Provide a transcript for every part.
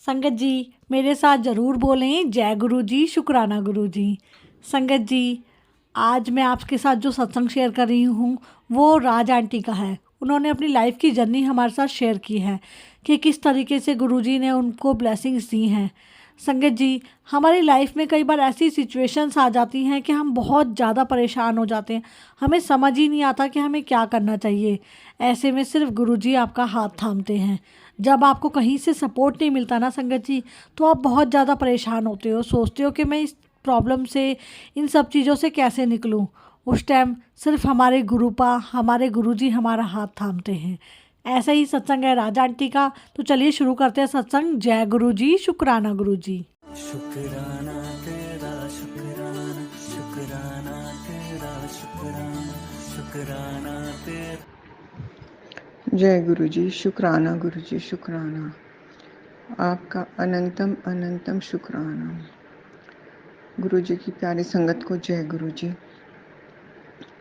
संगत जी, मेरे साथ ज़रूर बोलें जय गुरु जी, शुक्राना गुरु जी। संगत जी, आज मैं आपके साथ जो सत्संग शेयर कर रही हूँ वो राज आंटी का है। उन्होंने अपनी लाइफ की जर्नी हमारे साथ शेयर की है कि किस तरीके से गुरु जी ने उनको ब्लेसिंग्स दी हैं। संगत जी, हमारी लाइफ में कई बार ऐसी सिचुएशंस आ जाती हैं कि हम बहुत ज़्यादा परेशान हो जाते हैं। हमें समझ ही नहीं आता कि हमें क्या करना चाहिए। ऐसे में सिर्फ गुरु जी आपका हाथ थामते हैं। जब आपको कहीं से सपोर्ट नहीं मिलता ना संगत जी, तो आप बहुत ज़्यादा परेशान होते हो, सोचते हो कि मैं इस प्रॉब्लम से, इन सब चीज़ों से कैसे निकलूं। उस टाइम सिर्फ हमारे गुरुपा, हमारे गुरुजी हमारा हाथ थामते हैं। ऐसा ही सत्संग है राजा आंटी का। तो चलिए शुरू करते हैं सत्संग। जय गुरु जी, शुक्राना गुरु जी। शुक्राना तेरा शुक्राना, शुक्राना तेरा शुक्राना, शुक्राना तेरा। जय गुरु जी, शुक्राना गुरु जी, शुक्राना। आपका अनंतम अनंतम शुक्राना। गुरु जी की प्यारी संगत को जय गुरु जी।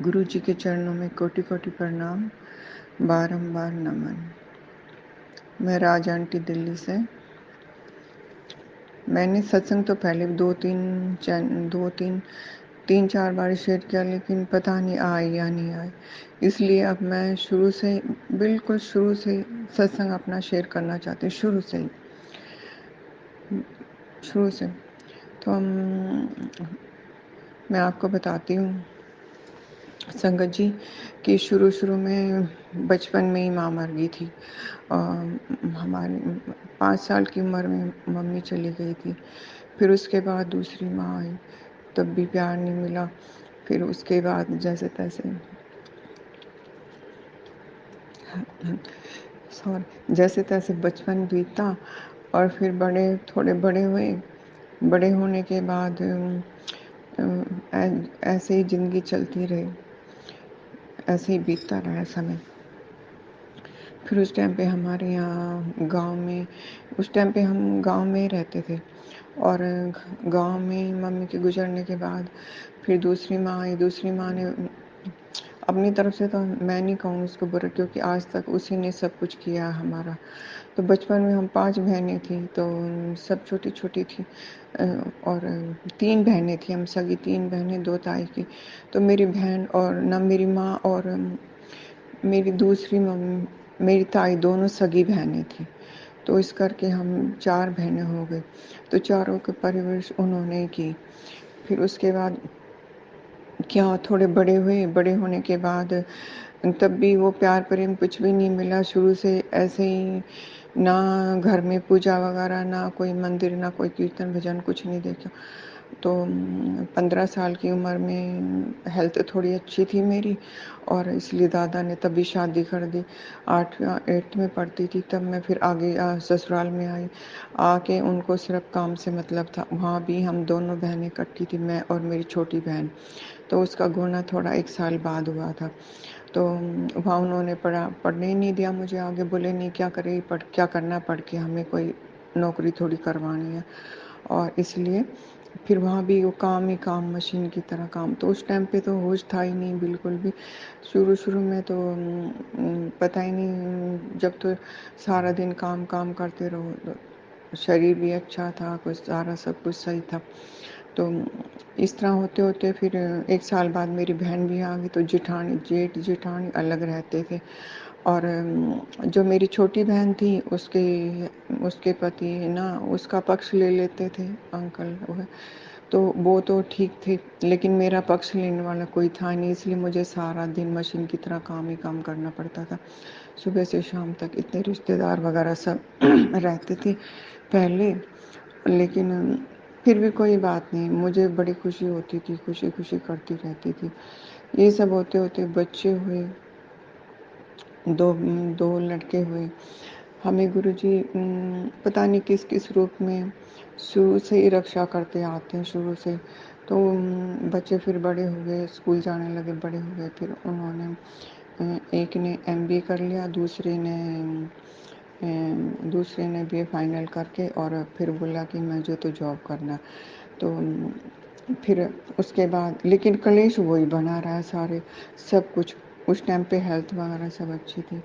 गुरु जी के चरणों में कोटि कोटि प्रणाम, बारंबार नमन। मैं राज आंटी दिल्ली से। मैंने सत्संग तो पहले तीन चार बार शेयर किया, लेकिन पता नहीं आए या नहीं आए। इसलिए अब मैं बिल्कुल शुरू से सत्संग अपना शेयर करना चाहती हूँ। शुरू से तो मैं आपको बताती हूँ संगत जी कि शुरू में बचपन में ही माँ मर गई थी। हमारे 5 साल की उम्र में मम्मी चली गई थी। फिर उसके बाद दूसरी माँ आई, तब भी प्यार नहीं मिला। फिर उसके बाद जैसे तैसे बचपन बीता और फिर थोड़े बड़े हुए। बड़े होने के बाद ऐसे ही ज़िंदगी चलती रही, ऐसे ही बीतता रहा समय। फिर उस टाइम पे हमारे यहाँ उस टाइम पे हम गांव में ही रहते थे। और गांव में मम्मी के गुजरने के बाद फिर दूसरी माँ आई। दूसरी माँ ने अपनी तरफ से, तो मैं नहीं कहूँ उसको बुरा, क्योंकि आज तक उसी ने सब कुछ किया हमारा। तो बचपन में हम 5 बहनें थी, तो सब छोटी छोटी थी। और 3 बहनें थी, हम सगी 3 बहनें, 2 ताई की। तो मेरी बहन और ना मेरी माँ और मेरी दूसरी मम्मी, मेरी ताई, दोनों सगी बहनें थी। तो इस करके हम 4 बहनें हो गई। तो चारों की परवरिश उन्होंने ही की। फिर उसके बाद क्या, थोड़े बड़े हुए। बड़े होने के बाद तब भी वो प्यार प्रेम कुछ भी नहीं मिला। शुरू से ऐसे ही, ना घर में पूजा वगैरह, ना कोई मंदिर, ना कोई कीर्तन भजन, कुछ नहीं देखा। तो 15 साल की उम्र में हेल्थ थोड़ी अच्छी थी मेरी, और इसलिए दादा ने तभी शादी कर दी। 8th में पढ़ती थी तब मैं फिर आगे ससुराल में आई। आके उनको सिर्फ काम से मतलब था। वहाँ भी हम दोनों बहनें इकट्ठी थी, मैं और मेरी छोटी बहन। तो उसका गुना थोड़ा 1 साल बाद हुआ था। तो वहाँ उन्होंने पढ़ने ही नहीं दिया मुझे आगे। बोले नहीं, क्या करे, क्या करना पढ़ के, हमें कोई नौकरी थोड़ी करवानी है। और इसलिए फिर वहाँ भी वो काम ही काम, मशीन की तरह काम। तो उस टाइम पे तो होश था ही नहीं बिल्कुल भी। शुरू में तो पता ही नहीं। जब तो सारा दिन काम काम करते रहो, तो शरीर भी अच्छा था, कुछ सारा सब कुछ सही था। तो इस तरह होते होते फिर 1 साल बाद मेरी बहन भी आ गई। तो जेठ जेठानी अलग रहते थे। और जो मेरी छोटी बहन थी, उसके पति ना उसका पक्ष ले लेते थे, अंकल वो है। तो वो तो ठीक थे, लेकिन मेरा पक्ष लेने वाला कोई था नहीं। इसलिए मुझे सारा दिन मशीन की तरह काम ही काम करना पड़ता था, सुबह से शाम तक। इतने रिश्तेदार वगैरह सब रहते थे पहले, लेकिन फिर भी कोई बात नहीं, मुझे बड़ी खुशी होती थी, खुशी खुशी करती रहती थी। ये सब होते होते बच्चे हुए, दो दो लड़के हुए। हमें गुरुजी पता नहीं किस किस रूप में शुरू से ही रक्षा करते आते हैं, शुरू से। तो बच्चे फिर बड़े हो गए, स्कूल जाने लगे, बड़े हो गए। फिर उन्होंने एक ने MBA कर लिया, दूसरे ने BA फाइनल करके, और फिर बोला कि मुझे तो जॉब करना। तो फिर उसके बाद, लेकिन कलेश वही बना रहा सारे, सब कुछ। उस टाइम पे हेल्थ वगैरह सब अच्छी थी,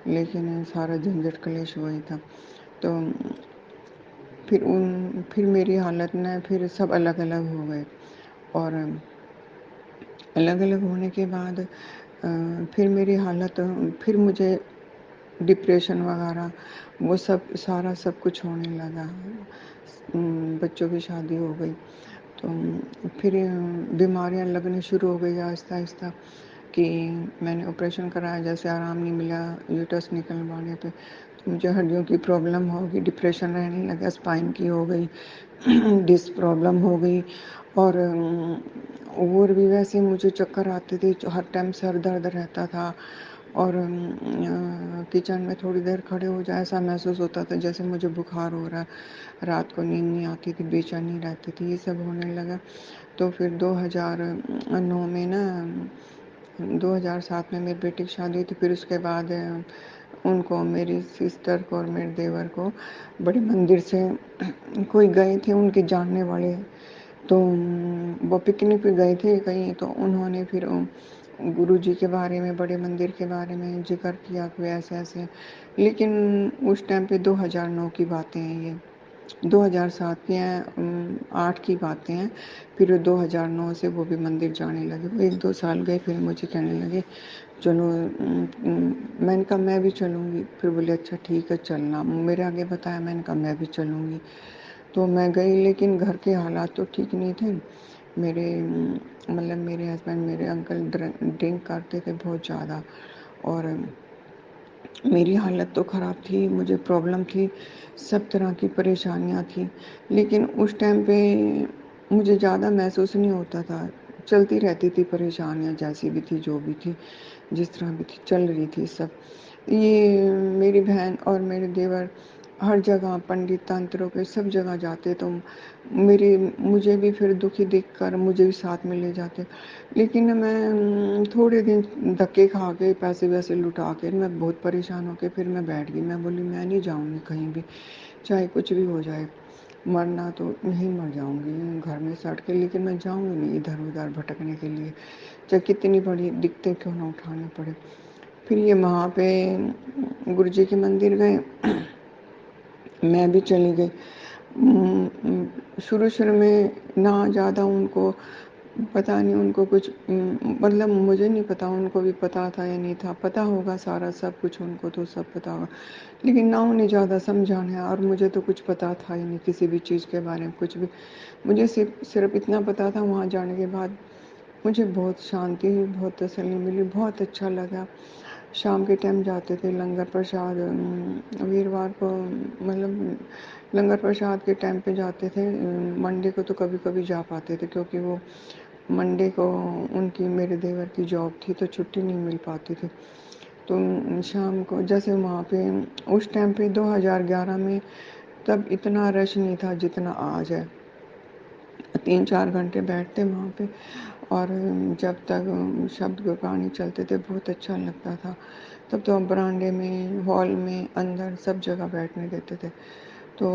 लेकिन सारा झंझट कलेश वही था। तो फिर मेरी हालत ना फिर सब अलग-अलग हो गए और अलग-अलग होने के बाद फिर मेरी हालत फिर मुझे डिप्रेशन वगैरह वो सब सारा सब कुछ होने लगा। बच्चों की शादी हो गई तो फिर बीमारियाँ लगनी शुरू हो गई आहिस्ता-आहिस्ता कि मैंने ऑपरेशन कराया, जैसे आराम नहीं मिला यूट्रस निकलवाने पे, तो मुझे हड्डियों की प्रॉब्लम हो गई, डिप्रेशन रहने लगा, स्पाइन की हो गई, डिस्क प्रॉब्लम हो गई और भी वैसे मुझे चक्कर आते थे, हर टाइम सर दर्द रहता था और किचन में थोड़ी देर खड़े हो जाए ऐसा महसूस होता था जैसे मुझे बुखार हो रहा है, रात को नींद नहीं आती थी, बेचैनी रहती थी, ये सब होने लगा। तो फिर 2009 में ना 2007 में मेरी बेटी की शादी हुई थी, फिर उसके बाद उनको, मेरी सिस्टर को और मेरे देवर को बड़े मंदिर से कोई गए थे उनके जानने वाले, तो वो पिकनिक पे गए थे कहीं, तो उन्होंने फिर गुरुजी के बारे में, बड़े मंदिर के बारे में जिक्र किया कि ऐसे-ऐसे, लेकिन उस टाइम पे 2009 की बातें हैं ये, 2007 की हैं, 8 की बातें हैं, फिर 2009 से वो भी मंदिर जाने लगे। वो 1-2 साल गए, फिर मुझे कहने लगे चलो, मैंने कहा मैं भी चलूँगी, फिर बोले अच्छा ठीक है चलना, मेरे आगे बताया, मैंने कहा मैं भी चलूँगी। तो मैं गई, लेकिन घर के हालात तो ठीक नहीं थे। मेरे मतलब मेरे हस्बैंड, मेरे अंकल ड्रिंक करते थे बहुत ज़्यादा और मेरी हालत तो ख़राब थी, मुझे प्रॉब्लम थी, सब तरह की परेशानियाँ थी। लेकिन उस टाइम पे मुझे ज़्यादा महसूस नहीं होता था, चलती रहती थी परेशानियाँ, जैसी भी थी, जो भी थी, जिस तरह भी थी, चल रही थी सब। ये मेरी बहन और मेरे देवर हर जगह पंडित तंत्रों के सब जगह जाते, तो मुझे भी फिर दुखी देखकर मुझे भी साथ में ले जाते, लेकिन मैं थोड़े दिन धक्के खा के, पैसे वैसे लुटा के, मैं बहुत परेशान होके फिर मैं बैठ गई। मैं बोली मैं नहीं जाऊँगी कहीं भी, चाहे कुछ भी हो जाए, मरना तो यहीं मर जाऊँगी घर में सड़ के, लेकिन मैं जाऊँगी नहीं इधर-उधर भटकने के लिए, चाहे कितनी बड़ी दिक्कतें क्यों ना उठानी पड़े। फिर ये वहाँ पे गुरुजी के मंदिर गए, मैं भी चली गई। शुरू-शुरू में ना ज़्यादा उनको पता नहीं, उनको कुछ मतलब मुझे नहीं पता, उनको भी पता था या नहीं था, पता होगा सारा सब कुछ, उनको तो सब पता होगा, लेकिन ना उन्हें ज़्यादा समझाने, और मुझे तो कुछ पता था ही नहीं किसी भी चीज़ के बारे में, कुछ भी। मुझे सिर्फ इतना पता था, वहाँ जाने के बाद मुझे बहुत शांति, बहुत तसल्ली मिली, बहुत अच्छा लगा। शाम के टाइम जाते थे लंगर प्रसाद, वीरवार को मतलब लंगर प्रसाद के टाइम पे जाते थे। मंडे को तो कभी-कभी जा पाते थे, क्योंकि वो मंडे को उनकी, मेरे देवर की जॉब थी, तो छुट्टी नहीं मिल पाती थी। तो शाम को जैसे वहाँ पे उस टाइम पे 2011 में तब इतना रश नहीं था जितना आज है। 3-4 घंटे बैठते वहाँ पे और जब तक शब्द गुरबानी चलते थे बहुत अच्छा लगता था। तब तो बरामदे में, हॉल में, अंदर सब जगह बैठने देते थे। तो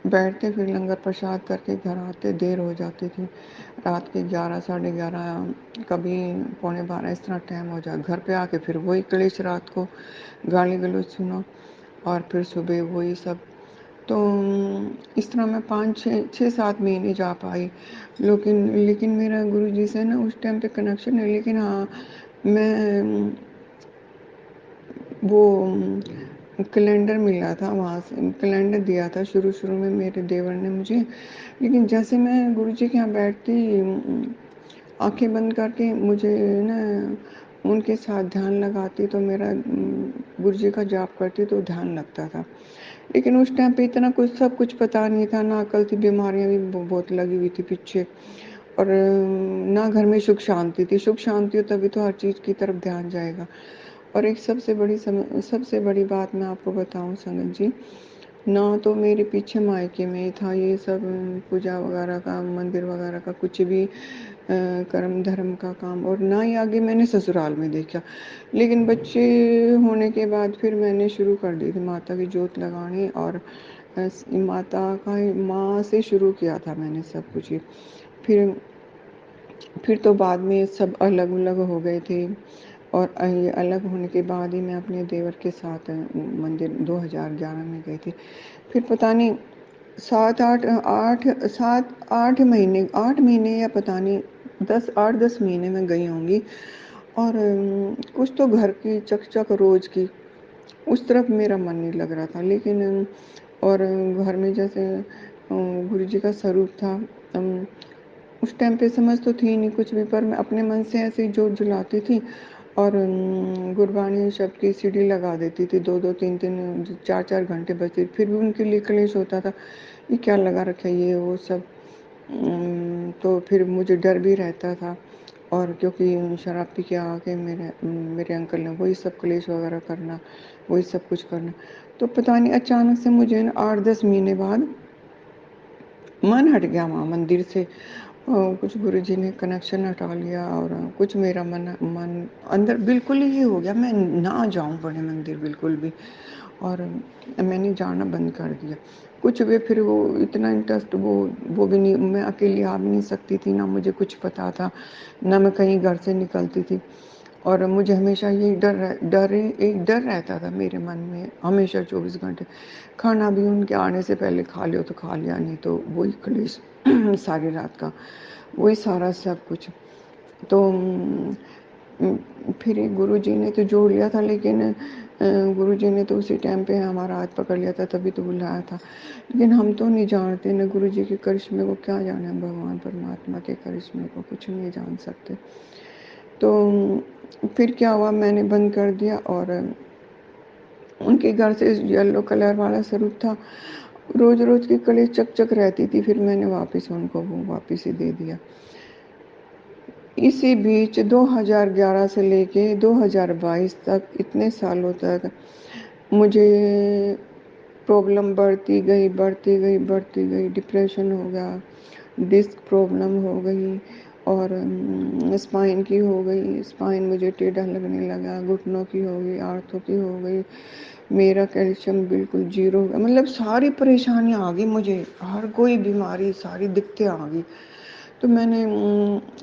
बैठते, फिर लंगर प्रसाद करके घर आते, देर हो जाती थी। रात के 11 साढ़े 11, कभी पौने 12 इस तरह टाइम हो जाए। घर पे आके फिर वही क्लेश, रात को गाली-गलौज सुनो और फिर सुबह वही सब। तो इस तरह मैं 5-6-7 महीने जा पाई। लेकिन मेरा गुरुजी से ना उस टाइम पे कनेक्शन है, लेकिन हाँ, मैं वो कैलेंडर मिला था वहाँ से, कैलेंडर दिया था शुरू-शुरू में मेरे देवर ने मुझे। लेकिन जैसे मैं गुरुजी के यहाँ बैठती, आँखें बंद करके मुझे ना उनके साथ ध्यान लगाती, तो मेरा गुरुजी का जाप करती तो ध्यान लगता था। लेकिन उस टाइम पे इतना कुछ, सब कुछ पता नहीं था, ना अकल थी, बीमारियाँ भी बहुत लगी हुई थी पीछे, और ना घर में सुख शांति थी। सुख शांति हो तभी तो हर चीज़ की तरफ ध्यान जाएगा। और एक सबसे बड़ी बात मैं आपको बताऊँ संगत जी, ना तो मेरे पीछे मायके में था ये सब पूजा वगैरह का, मंदिर वगैरह का कुछ भी कर्म धर्म का काम, और ना ही आगे मैंने ससुराल में देखा। लेकिन बच्चे होने के बाद फिर मैंने शुरू कर दी थी माता की जोत लगानी, और माता का, माँ से शुरू किया था मैंने सब कुछ ही। फिर तो बाद में सब अलग-अलग हो गए थे, और ये अलग होने के बाद ही मैं अपने देवर के साथ मंदिर 2011 में गई थी। फिर पता नहीं 7 8 8 महीने या पता नहीं 10 महीने में गई होंगी। और कुछ तो घर की चक-चक रोज़ की, उस तरफ मेरा मन नहीं लग रहा था। लेकिन और घर में जैसे गुरु जी का स्वरूप था। अम, उस टाइम पे समझ तो थी नहीं कुछ भी, पर मैं अपने मन से ऐसे ही जोत जलाती थी और गुरबाणी शब्द की सीडी लगा देती थी। 2-2 3-3 4-4 घंटे बजती, फिर भी उनके लिए क्लेश होता था, ये क्या लगा रखा है ये वो सब। तो फिर मुझे डर भी रहता था। और क्योंकि शराब पी के आके मेरे अंकल ने वही सब क्लेश वगैरह करना, वही सब कुछ करना। तो पता नहीं अचानक से मुझे ना 8-10 महीने बाद मन हट गया वहाँ मंदिर से। कुछ गुरुजी ने कनेक्शन हटा लिया और कुछ मेरा मन मन अंदर बिल्कुल ही हो गया, मैं ना जाऊँ बड़े मंदिर बिल्कुल भी। और मैंने जाना बंद कर दिया। कुछ भी फिर वो इतना इंटरेस्ट वो भी नहीं, मैं अकेली आ भी नहीं सकती थी, ना मुझे कुछ पता था, ना मैं कहीं घर से निकलती थी। और मुझे हमेशा ये एक डर रहता था मेरे मन में हमेशा 24 घंटे। खाना भी उनके आने से पहले खा लियो तो खा लिया, नहीं तो वही क्लेश सारी रात का, वही सारा सब कुछ। तो फिर एक गुरुजी ने तो जोड़ लिया था, लेकिन गुरुजी ने तो उसी टाइम पे हमारा हाथ पकड़ लिया था, तभी तो बुलाया था। लेकिन हम तो नहीं जानते न गुरुजी के करिश्मे को, क्या जाने हम भगवान परमात्मा के करिश्मे को कुछ नहीं जान सकते। तो फिर क्या हुआ, मैंने बंद कर दिया और उनके घर से येलो कलर वाला स्वरूप था, रोज रोज की कलेज चक-चक रहती थी, फिर मैंने वापस उनको वो वापस ही दे दिया। इसी बीच 2011 से लेके 2022 तक इतने सालों तक मुझे प्रॉब्लम बढ़ती गई, डिप्रेशन हो गया, डिस्क प्रॉब्लम हो गई और स्पाइन की हो गई, स्पाइन मुझे टेढ़ा लगने लगा, घुटनों की हो गई, आँथों की हो गई, मेरा कैल्शियम बिल्कुल ज़ीरो हो गया, मतलब सारी परेशानियाँ आ गई मुझे, हर कोई बीमारी, सारी दिक्कतें आ गई। तो मैंने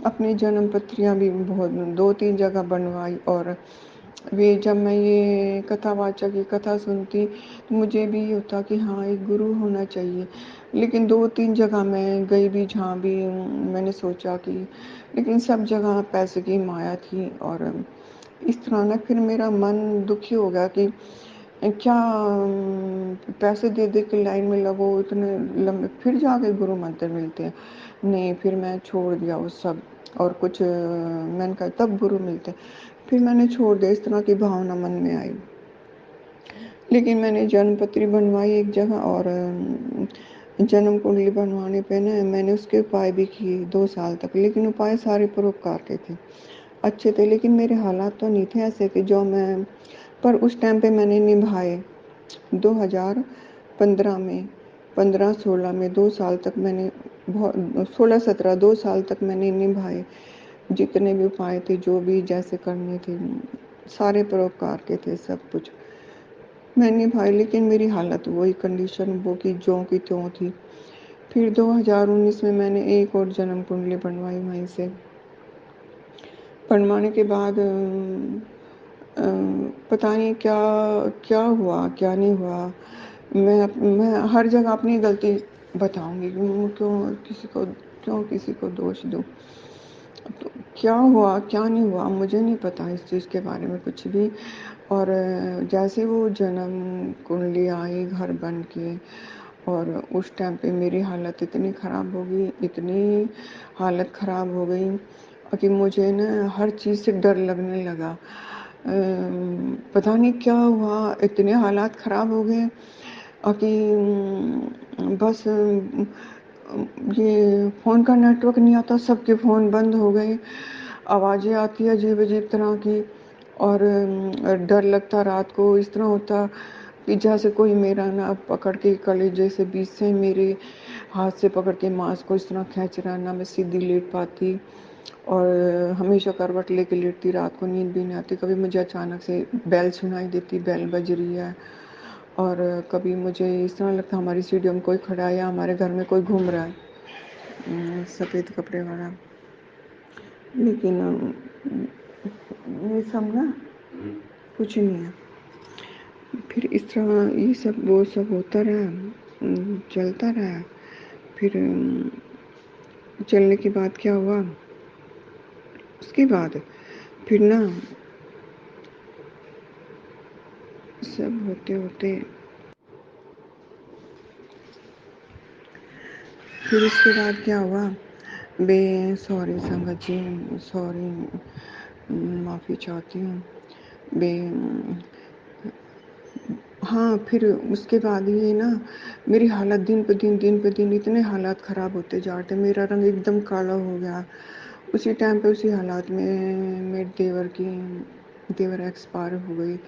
अपनी जन्म पत्रियाँ भी बहुत 2-3 जगह बनवाई और वे जब मैं ये कथावाचक की कथा सुनती, तो मुझे भी ये होता कि हाँ, एक गुरु होना चाहिए। लेकिन 2-3 जगह मैं गई भी, जहाँ भी मैंने सोचा कि, लेकिन सब जगह पैसे की माया थी और इस तरह ना फिर मेरा मन दुखी हो गया कि क्या पैसे दे के लाइन में लगो इतने लंबे, फिर जाके गुरु मंत्र मिलते हैं। नहीं, फिर मैं छोड़ दिया वो सब और कुछ मैंने कहा तब गुरु मिलते हैं। फिर मैंने छोड़ दिया, इस तरह की भावना मन में आई। लेकिन मैंने जन्मपत्री बनवाई एक जगह और जन्म कुंडली बनवाने पे ना मैंने उसके उपाय भी किए 2 साल तक, लेकिन उपाय सारे परोपकार के थे, अच्छे थे, लेकिन मेरे हालात तो नहीं थे ऐसे कि जो मैं, पर उस टाइम पे मैंने निभाए। 2015 में 15-16 में 2 साल तक मैंने 16-17 2 साल तक मैंने निभाए। जितने भी उपाय थे, जो भी जैसे करने थे, सारे परोपकार के थे सब कुछ। मैं निभाए, लेकिन मेरी हालत वही कंडीशन वो की ज्यों की त्यों थी। फिर 2019 में मैंने एक और जन्म कुंडली बनवाई वहीं से। बनवाने के बाद पता नहीं क्या क्या हुआ, क्या नहीं हुआ। मैं हर जगह अपनी गलती बताऊँगी कि मैं क्यों किसी को दोष दूँ। तो क्या हुआ, क्या नहीं हुआ, मुझे नहीं पता इस चीज़ के बारे में कुछ भी। और जैसे वो जन्म कुंडली आई घर बन के और उस टाइम पे मेरी हालत इतनी ख़राब हो गई, इतनी हालत ख़राब हो गई कि मुझे ना हर चीज़ से डर लगने लगा। पता नहीं क्या हुआ, इतने हालात ख़राब हो गए कि बस ये फ़ोन का नेटवर्क नहीं आता, सबके फ़ोन बंद हो गए, आवाज़ें आती हैं अजीब-अजीब तरह की और डर लगता रात को, इस तरह होता कि जैसे कोई मेरा ना पकड़ के कलेजे से बीच से मेरे हाथ से पकड़ के मांस को इस तरह खींच रहा है, ना मैं सीधी लेट पाती और हमेशा करवट लेके लेटती, रात को नींद भी नहीं आती। कभी मुझे अचानक से बेल सुनाई देती, बेल बज रही है और कभी मुझे इस तरह लगता हमारी सीढ़ियों में कोई खड़ा है या हमारे घर में कोई घूम रहा है सफ़ेद कपड़े वाला। लेकिन ये सब ना कुछ नहीं है। फिर इस तरह ये सब वो सब होता रहा चलता रहा। फिर चलने के बाद क्या हुआ, उसके बाद फिर ना सब होते होते फिर उसके बाद क्या हुआ, बे सॉरी संगत जी, सॉरी, माफ़ी चाहती हूँ बे। हाँ, फिर उसके बाद ये ना मेरी हालत दिन पे दिन इतने हालात ख़राब होते जा रहे थे, मेरा रंग एकदम काला हो गया। उसी टाइम पे उसी हालात में मेरे देवर एक्सपायर हो गई।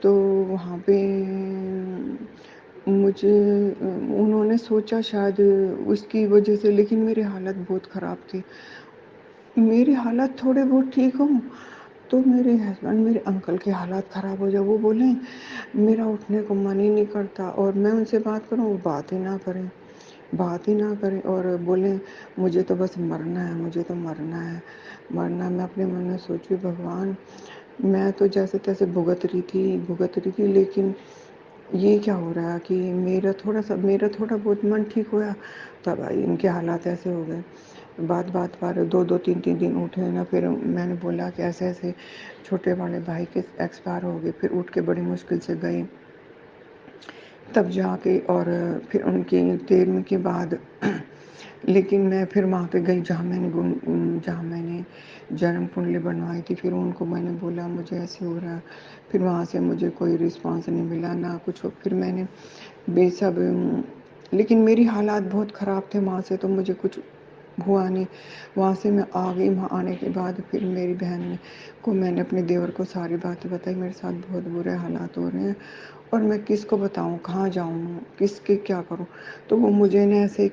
तो वहाँ पे मुझे उन्होंने सोचा शायद उसकी वजह से, लेकिन मेरी हालत बहुत ख़राब थी। मेरी हालत थोड़े बहुत ठीक हों तो मेरे हस्बैंड, मेरे अंकल की हालत ख़राब हो जाए। वो बोलें मेरा उठने को मन ही नहीं करता, और मैं उनसे बात करूं वो बात ही ना करें और बोलें मुझे तो बस मरना है, मुझे तो मरना है। मैं अपने मन में सोची भगवान, मैं तो जैसे तैसे भुगत रही थी, लेकिन ये क्या हो रहा है कि मेरा थोड़ा बहुत मन ठीक होया, तब आई इनके हालात ऐसे हो गए। बात पर 2-2 3-3 दिन उठे ना। फिर मैंने बोला कि ऐसे छोटे वाले भाई के एक्सपायर हो गए। फिर उठ के बड़ी मुश्किल से गई, तब जाके, और फिर उनके 13 के बाद लेकिन मैं फिर वहाँ पे गई जहाँ मैंने जन्म कुंडली बनवाई थी। फिर उनको मैंने बोला मुझे ऐसे हो रहा है। फिर वहाँ से मुझे कोई रिस्पांस नहीं मिला ना कुछ। फिर मैंने बेसब लेकिन मेरी हालात बहुत ख़राब थे वहाँ से, तो मुझे कुछ हुआ नहीं। वहाँ से मैं आ गई। वहाँ आने के बाद फिर मेरी बहन को मैंने अपने देवर को सारी बातें बताई, मेरे साथ बहुत बुरे हालात हो रहे हैं और मैं किसको बताऊँ, कहाँ जाऊँ, किसके क्या करूँ। तो वो मुझे ना ऐसे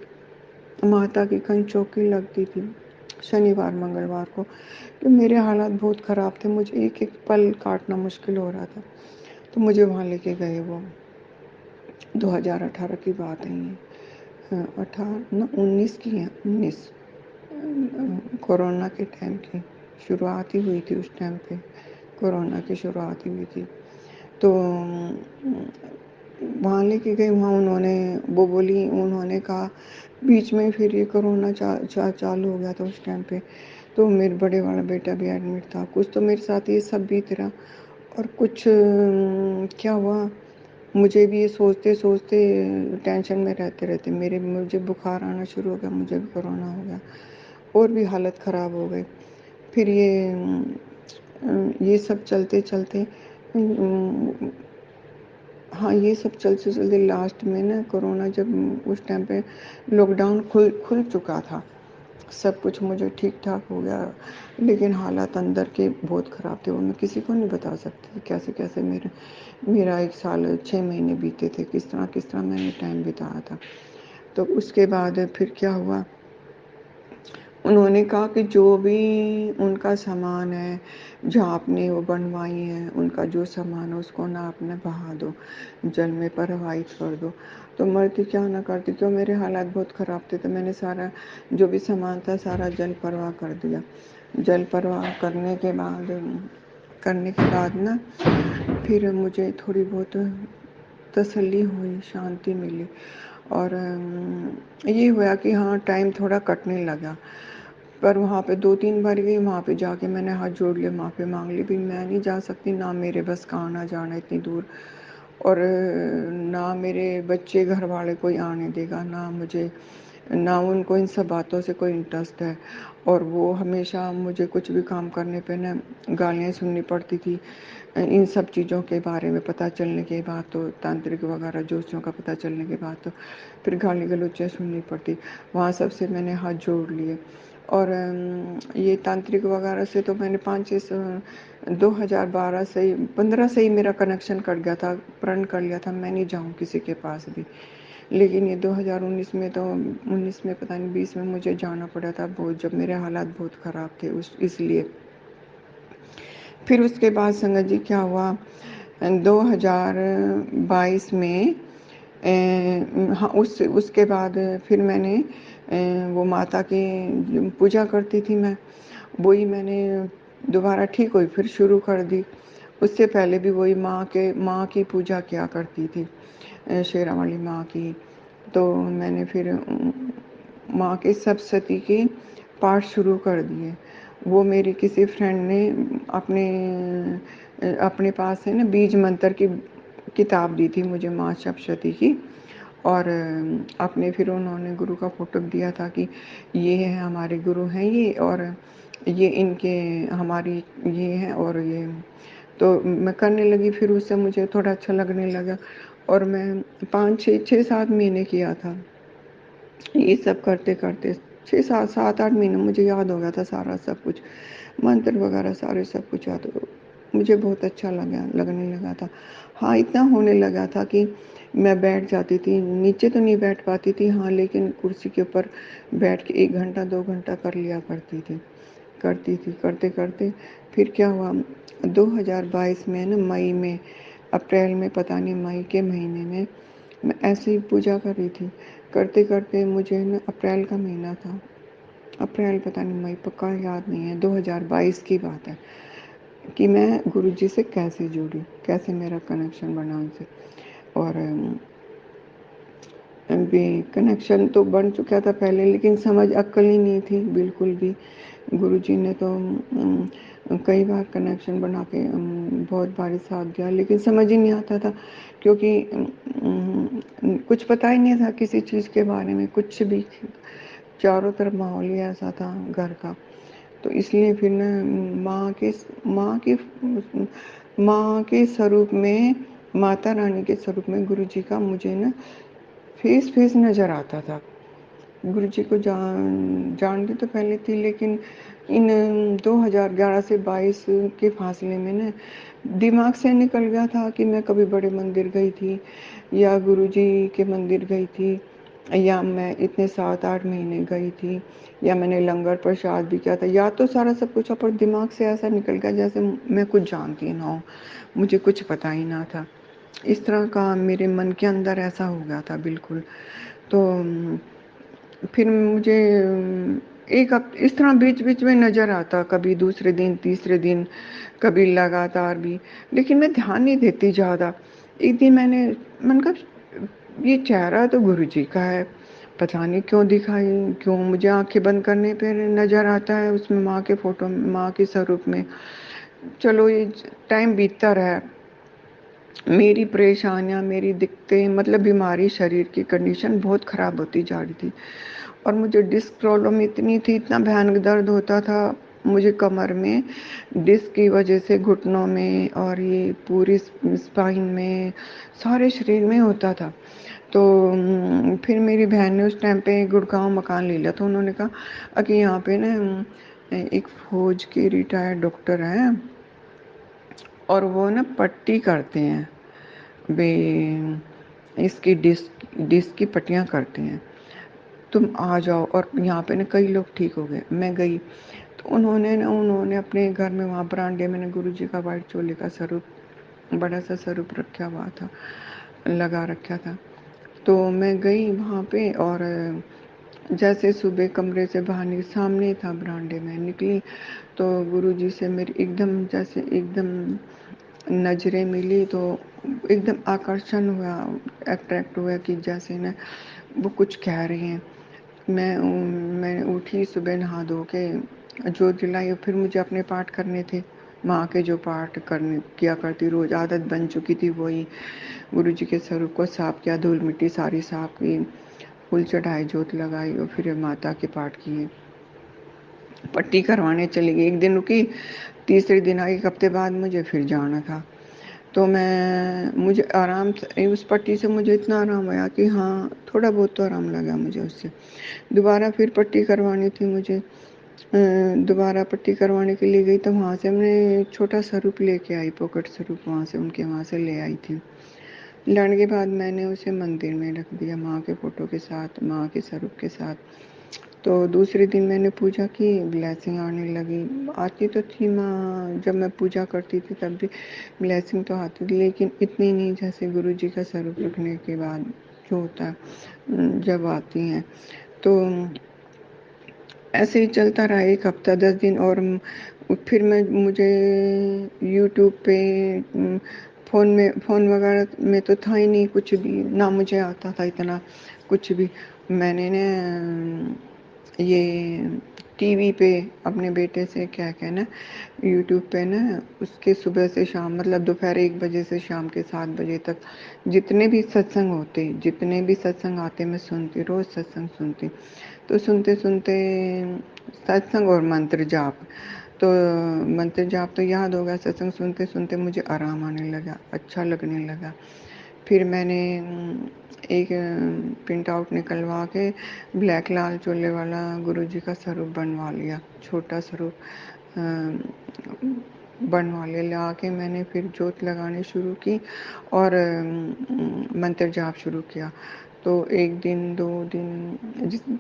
माता की कहीं चौकी लगती थी शनिवार मंगलवार को, कि मेरे हालात बहुत ख़राब थे, मुझे एक एक पल काटना मुश्किल हो रहा था। तो मुझे वहाँ लेके गए। वो 2018 की बात है ये, 18 ना 19 की है, 19 कोरोना के टाइम की शुरुआत ही हुई थी। उस टाइम पे कोरोना की शुरुआत ही हुई थी। तो वहाँ लेके गए। वहाँ उन्होंने कहा बीच में फिर ये कोरोना चालू हो गया था उस टाइम पे। तो मेरे बड़े वाला बेटा भी एडमिट था। कुछ तो मेरे साथ ये सब बीत रहा, और कुछ क्या हुआ, मुझे भी ये सोचते टेंशन में रहते मुझे बुखार आना शुरू हो गया, मुझे भी कोरोना हो गया और भी हालत ख़राब हो गई। फिर ये सब चलते चलते हाँ, ये सब चलते चलते लास्ट में ना कोरोना जब उस टाइम पे लॉकडाउन खुल चुका था, सब कुछ मुझे ठीक ठाक हो गया, लेकिन हालात अंदर के बहुत ख़राब थे। वो मैं किसी को नहीं बता सकती कैसे कैसे मेरा 1 साल 6 महीने बीते थे, किस तरह मैंने टाइम बिताया था। तो उसके बाद फिर क्या हुआ, उन्होंने कहा कि जो भी उनका सामान है, जहाँ आपने वो बनवाई है, उनका जो सामान है उसको ना आपने बहा दो, जल में प्रवाहित कर दो। तो मरती क्या ना करती क्यों, मेरे हालात बहुत ख़राब थे। तो मैंने सारा जो भी सामान था सारा जल प्रवाह कर दिया। जल प्रवाह करने के बाद ना फिर मुझे थोड़ी बहुत तसल्ली हुई, शांति मिली, और ये हुआ कि हाँ टाइम थोड़ा कटने लगा। पर वहाँ पे 2-3 बार गई, वहाँ पे जाके मैंने हाथ जोड़ लिए, माफ़ी मांग ली भी मैं नहीं जा सकती, ना मेरे बस का आना जाना इतनी दूर, और ना मेरे बच्चे घर वाले कोई आने देगा, ना उनको इन सब बातों से कोई इंटरेस्ट है। और वो हमेशा मुझे कुछ भी काम करने पे ना गालियाँ सुननी पड़ती थी। इन सब चीज़ों के बारे में पता चलने के बाद, तो तांत्रिक वगैरह जोशियों का पता चलने के बाद तो फिर गाली गलौचें सुननी पड़ती। वहाँ सबसे मैंने हाथ जोड़ लिए, और ये तांत्रिक वगैरह से तो मैंने 2012 से ही 15 से ही मेरा कनेक्शन कट गया था, प्रण कर लिया था मैं नहीं जाऊँ किसी के पास भी। लेकिन ये 2019 में, तो 19 में पता नहीं 20 में मुझे जाना पड़ा था, बहुत जब मेरे हालात बहुत ख़राब थे उस इसलिए। फिर उसके बाद संगत जी क्या हुआ, 2022 में हाँ उसके बाद फिर मैंने वो माता की पूजा करती थी मैं, वही मैंने दोबारा ठीक हुई फिर शुरू कर दी। उससे पहले भी वही माँ की पूजा किया करती थी, शेरा वाली माँ की, तो मैंने फिर माँ के सप्तशती के पाठ शुरू कर दिए। वो मेरी किसी फ्रेंड ने अपने पास है ना बीज मंत्र की किताब दी थी मुझे, माँ सप्तशती की। और अपने फिर उन्होंने गुरु का फोटो दिया था कि ये है हमारे गुरु हैं ये, और ये इनके हमारी ये है, और ये तो मैं करने लगी। फिर उससे मुझे थोड़ा अच्छा लगने लगा, और मैं 5 6 7 महीने किया था ये सब करते करते। 6 7 7 8 महीने मुझे याद हो गया था सारा सब कुछ, मंत्र वगैरह सारे सब कुछ याद हो। मुझे बहुत अच्छा लगने लगा था। हाँ, इतना होने लगा था कि मैं बैठ जाती थी, नीचे तो नहीं बैठ पाती थी, हाँ, लेकिन कुर्सी के ऊपर बैठ के 1 घंटा 2 घंटा कर लिया करती थी करते करते। फिर क्या हुआ, 2022 में ना मई में, अप्रैल में, पता नहीं मई के महीने में मैं ऐसे ही पूजा कर रही थी। करते करते मुझे ना, अप्रैल का महीना था, अप्रैल पता नहीं मई, पक्का याद नहीं है, 2022 की बात है कि मैं गुरुजी से कैसे जुड़ी, कैसे मेरा कनेक्शन बना उनसे। और भी कनेक्शन तो बन चुका था पहले, लेकिन समझ अक्ल ही नहीं थी बिल्कुल भी। गुरुजी ने तो कई बार कनेक्शन बना के बहुत बारी साथ दिया, लेकिन समझ ही नहीं आता था, क्योंकि कुछ पता ही नहीं था किसी चीज़ के बारे में, कुछ भी। चारों तरफ माहौल ही ऐसा था घर का। तो इसलिए फिर ना माँ के माँ के स्वरूप में, माता रानी के स्वरूप में गुरुजी का मुझे ना फेस फेस नज़र आता था। गुरुजी को जानती तो पहले थी, लेकिन इन 2011 से 22 के फासले में ना दिमाग से निकल गया था कि मैं कभी बड़े मंदिर गई थी, या गुरुजी के मंदिर गई थी, या मैं इतने 7 8 महीने गई थी, या मैंने लंगर प्रसाद भी किया था, या तो सारा सब कुछ, पर दिमाग से ऐसा निकल गया जैसे मैं कुछ जानती ना हो, मुझे कुछ पता ही ना था। इस तरह का मेरे मन के अंदर ऐसा हो गया था बिल्कुल। तो फिर मुझे एक हफ्ते इस तरह बीच बीच में नज़र आता, कभी दूसरे दिन तीसरे दिन, कभी लगातार भी, लेकिन मैं ध्यान नहीं देती ज़्यादा। एक दिन मैंने कहा ये चेहरा तो गुरुजी का है, पता नहीं क्यों मुझे आंखें बंद करने पे नज़र आता है उसमें, माँ के फोटो, माँ के स्वरूप में। चलो, ये टाइम बीतता रहा, मेरी परेशानियाँ, मेरी दिक्कतें, मतलब बीमारी, शरीर की कंडीशन बहुत ख़राब होती जा रही थी। और मुझे डिस्क प्रॉब्लम इतनी थी, इतना भयानक दर्द होता था मुझे कमर में, डिस्क की वजह से घुटनों में, और ये पूरी स्पाइन में, सारे शरीर में होता था। तो फिर मेरी बहन ने उस टाइम पे गुड़गांव मकान ले लिया था। उन्होंने कहा कि यहाँ पे ना एक फौज के रिटायर्ड डॉक्टर हैं, और वो ना पट्टी करते हैं, वे इसकी डिस्क की पट्टियाँ करते हैं, तुम आ जाओ। और यहाँ पे ना कई लोग ठीक हो गए। मैं गई तो उन्होंने अपने घर में, वहाँ बरामदे में गुरुजी का वाइट चोले का स्वरूप, बड़ा सा स्वरूप रखा हुआ था, लगा रखा था। तो मैं गई वहाँ पे, और जैसे सुबह कमरे से बाहर निकली, सामने था बरामदे में, निकली तो गुरुजी से मेरी एकदम नजरें मिली, तो एकदम आकर्षण हुआ, अट्रैक्ट हुआ कि जैसे ना वो कुछ कह रही हैं। मैं उठी सुबह, नहा धो के जोत जलाई, और फिर मुझे अपने पाठ करने थे, माँ के जो पाठ करने किया करती रोज, आदत बन चुकी थी वही। गुरुजी के स्वरूप को साफ किया, धूल मिट्टी सारी साफ की, फूल चढ़ाए, जोत लगाई, और फिर माता के पाठ किए। पट्टी करवाने चली गई, एक दिन रुकी, तीसरे दिन आई, 1 हफ्ते बाद मुझे फिर जाना था। तो मुझे आराम उस पट्टी से मुझे इतना आराम आया कि हाँ, थोड़ा बहुत तो आराम लगा मुझे उससे। दोबारा फिर पट्टी करवानी थी मुझे, दोबारा पट्टी करवाने के लिए गई, तो वहाँ से हमने छोटा स्वरूप लेके आई, पॉकेट स्वरूप, वहाँ से ले आई थी। लाने के बाद मैंने उसे मंदिर में रख दिया, माँ के फोटो के साथ, माँ के स्वरूप के साथ। तो दूसरे दिन मैंने पूजा की, ब्लेसिंग आने लगी। आती तो थी माँ, जब मैं पूजा करती थी तब भी ब्लेसिंग तो आती थी, लेकिन इतनी नहीं जैसे गुरुजी का स्वरूप रखने के बाद जो होता है जब आती हैं। तो ऐसे ही चलता रहा 1 हफ्ता 10 दिन, और फिर मुझे यूट्यूब पे, फ़ोन वगैरह में तो था ही नहीं कुछ भी, ना मुझे आता था इतना कुछ भी। मैंने ना ये टीवी पे अपने बेटे से क्या कहना, यूट्यूब पे ना उसके सुबह से शाम मतलब दोपहर 1 बजे से शाम के 7 बजे तक जितने भी सत्संग होते, जितने भी सत्संग आते मैं सुनती, रोज़ सत्संग सुनती। तो सुनते-सुनते सत्संग और मंत्र जाप, तो मंत्र जाप तो याद होगा, सत्संग सुनते-सुनते मुझे आराम आने लगा, अच्छा लगने लगा। फिर मैंने एक प्रिंट आउट निकलवा के ब्लैक लाल चोले वाला गुरुजी का स्वरूप बनवा लिया, छोटा स्वरूप बनवा ला के मैंने फिर जोत लगानी शुरू की और मंत्र जाप शुरू किया। तो 1 दिन 2 दिन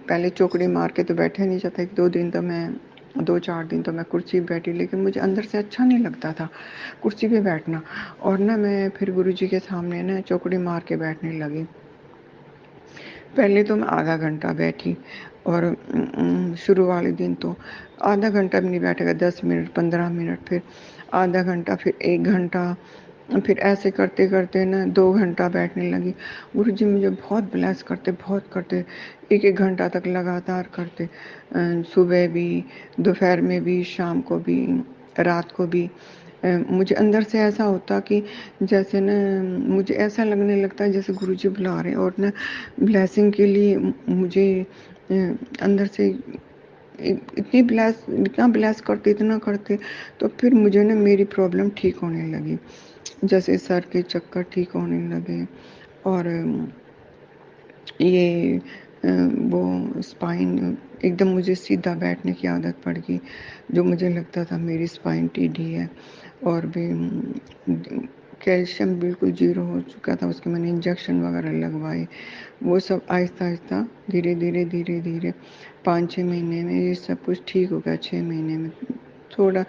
पहले चौकड़ी मार के तो बैठा नहीं जाता, 1-2 दिन तो मैं 2-4 दिन तो मैं कुर्सी पे बैठी, लेकिन मुझे अंदर से अच्छा नहीं लगता था कुर्सी पे बैठना। और ना मैं फिर गुरुजी के सामने ना चौकड़ी मार के बैठने लगी। पहले तो मैं आधा घंटा बैठी और शुरू वाले दिन तो आधा घंटा भी नहीं बैठेगा, 10 मिनट 15 मिनट, फिर आधा घंटा, फिर 1 घंटा, फिर ऐसे करते-करते ना 2 घंटा बैठने लगी। गुरुजी मुझे बहुत ब्लेस करते, बहुत करते, 1-1 घंटा तक लगातार करते। सुबह भी, दोपहर में भी, शाम को भी, रात को भी। मुझे अंदर से ऐसा होता कि जैसे ना मुझे ऐसा लगने लगता है जैसे गुरुजी बुला रहे हैं और ना ब्लेसिंग के लिए मुझे अ, अंदर से इतना ब्लेस करते, इतना करते, तो फिर मुझे ना मेरी प्रॉब्लम ठीक होने लगी। जैसे सर के चक्कर ठीक होने लगे और ये वो स्पाइन एकदम मुझे सीधा बैठने की आदत पड़ गई, जो मुझे लगता था मेरी स्पाइन टेढ़ी है। और भी कैल्शियम बिल्कुल ज़ीरो हो चुका था, उसके मैंने इंजेक्शन वगैरह लगवाए। वो सब आहिस्ता-आहिस्ता, धीरे-धीरे, धीरे-धीरे 5-6 महीने में ये सब कुछ ठीक हो गया। 6 महीने में थोड़ा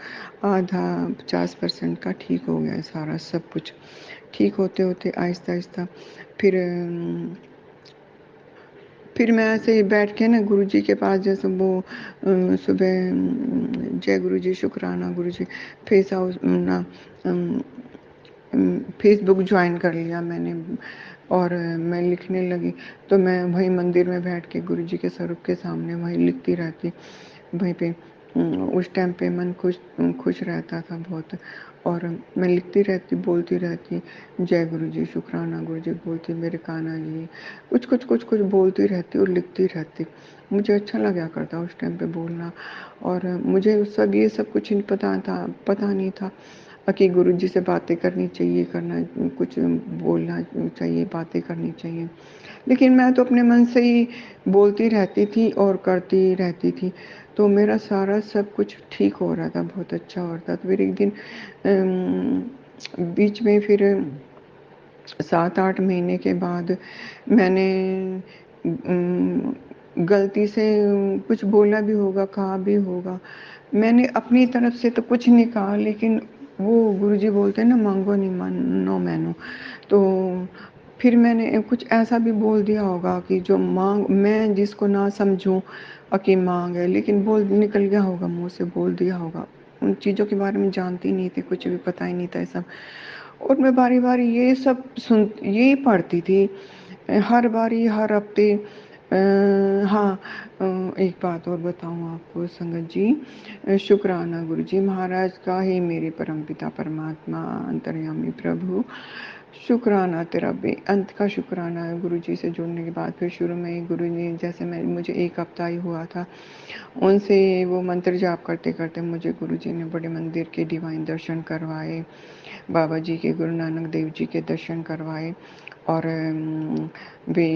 आधा 50% का ठीक हो गया है सारा सब कुछ। ठीक होते-होते आहिस्ता-आहिस्ता फिर फिर मैं ऐसे ही बैठ के ना गुरुजी के पास जैसे वो सुबह जय गुरुजी, शुक्राना गुरुजी, फेस हाउस ना फेसबुक ज्वाइन कर लिया मैंने और मैं लिखने लगी। तो मैं वहीं मंदिर में बैठ के गुरुजी के स्वरूप के सामने वहीं लिखती रहती, वहीं पे उस टाइम पे मन खुश रहता था बहुत और मैं लिखती रहती, बोलती रहती, जय गुरुजी, शुक्राना गुरुजी बोलती, मेरे कान्हा जी, कुछ बोलती रहती और लिखती रहती। मुझे अच्छा लगा करता उस टाइम पे बोलना और मुझे उस सब ये सब कुछ नहीं पता नहीं था कि गुरुजी से बातें करनी चाहिए, कुछ बोलना चाहिए, बातें करनी चाहिए। लेकिन मैं तो अपने मन से ही बोलती रहती थी और करती रहती थी, तो मेरा सारा सब कुछ ठीक हो रहा था, बहुत अच्छा हो रहा था। तो फिर एक दिन बीच में फिर 7-8 महीने के बाद मैंने गलती से कुछ बोला भी होगा, कहा भी होगा। मैंने अपनी तरफ से तो कुछ नहीं कहा, लेकिन वो गुरुजी बोलते हैं ना, मांगो नहीं नो मैनो। तो फिर मैंने कुछ ऐसा भी बोल दिया होगा कि जो मैं जिसको ना समझूं कि मांग है, लेकिन बोल निकल गया होगा, मुंह से बोल दिया होगा। उन चीज़ों के बारे में जानती नहीं थी, कुछ भी पता ही नहीं था ये सब। और मैं बारी-बारी ये सब यही पढ़ती थी हर बारी, हर हफ्ते। हाँ, एक बात और बताऊँ आपको संगत जी, शुक्राना गुरुजी महाराज का, हे मेरे परमपिता परमात्मा अंतर्यामी प्रभु, शुक्राना तेरा बेअंत का शुक्राना है। गुरुजी से जुड़ने के बाद फिर शुरू में ही गुरुजी जैसे मुझे 1 हफ्ता ही हुआ था, उनसे वो मंत्र जाप करते-करते मुझे गुरुजी ने बड़े मंदिर के डिवाइन दर्शन करवाए, बाबा जी के, गुरु नानक देव जी के दर्शन करवाए और वे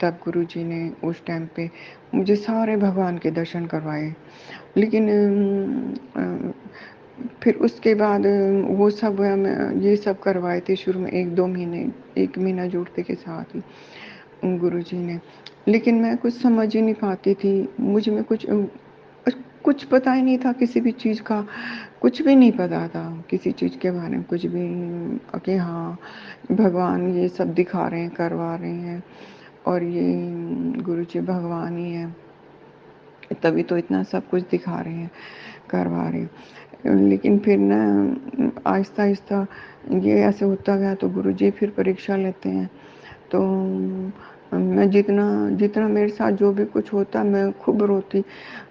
तब गुरुजी ने उस टाइम पे मुझे सारे भगवान के दर्शन करवाए। लेकिन फिर उसके बाद वो सब ये सब करवाए थे शुरू में 1-2 महीने, 1 महीना जुड़ते के साथ ही गुरुजी ने। लेकिन मैं कुछ समझ ही नहीं पाती थी, मुझ में कुछ पता ही नहीं था किसी भी चीज़ का, कुछ भी नहीं पता था किसी चीज़ के बारे में, कुछ भी कि हाँ, भगवान ये सब दिखा रहे हैं, करवा रहे हैं और ये गुरुजी भगवान ही हैं, तभी तो इतना सब कुछ दिखा रहे हैं, करवा रहे हैं। लेकिन फिर ना आहिस्ता-आहिस्ता ये ऐसे होता गया तो गुरुजी फिर परीक्षा लेते हैं। तो मैं जितना जितना मेरे साथ जो भी कुछ होता मैं खूब रोती।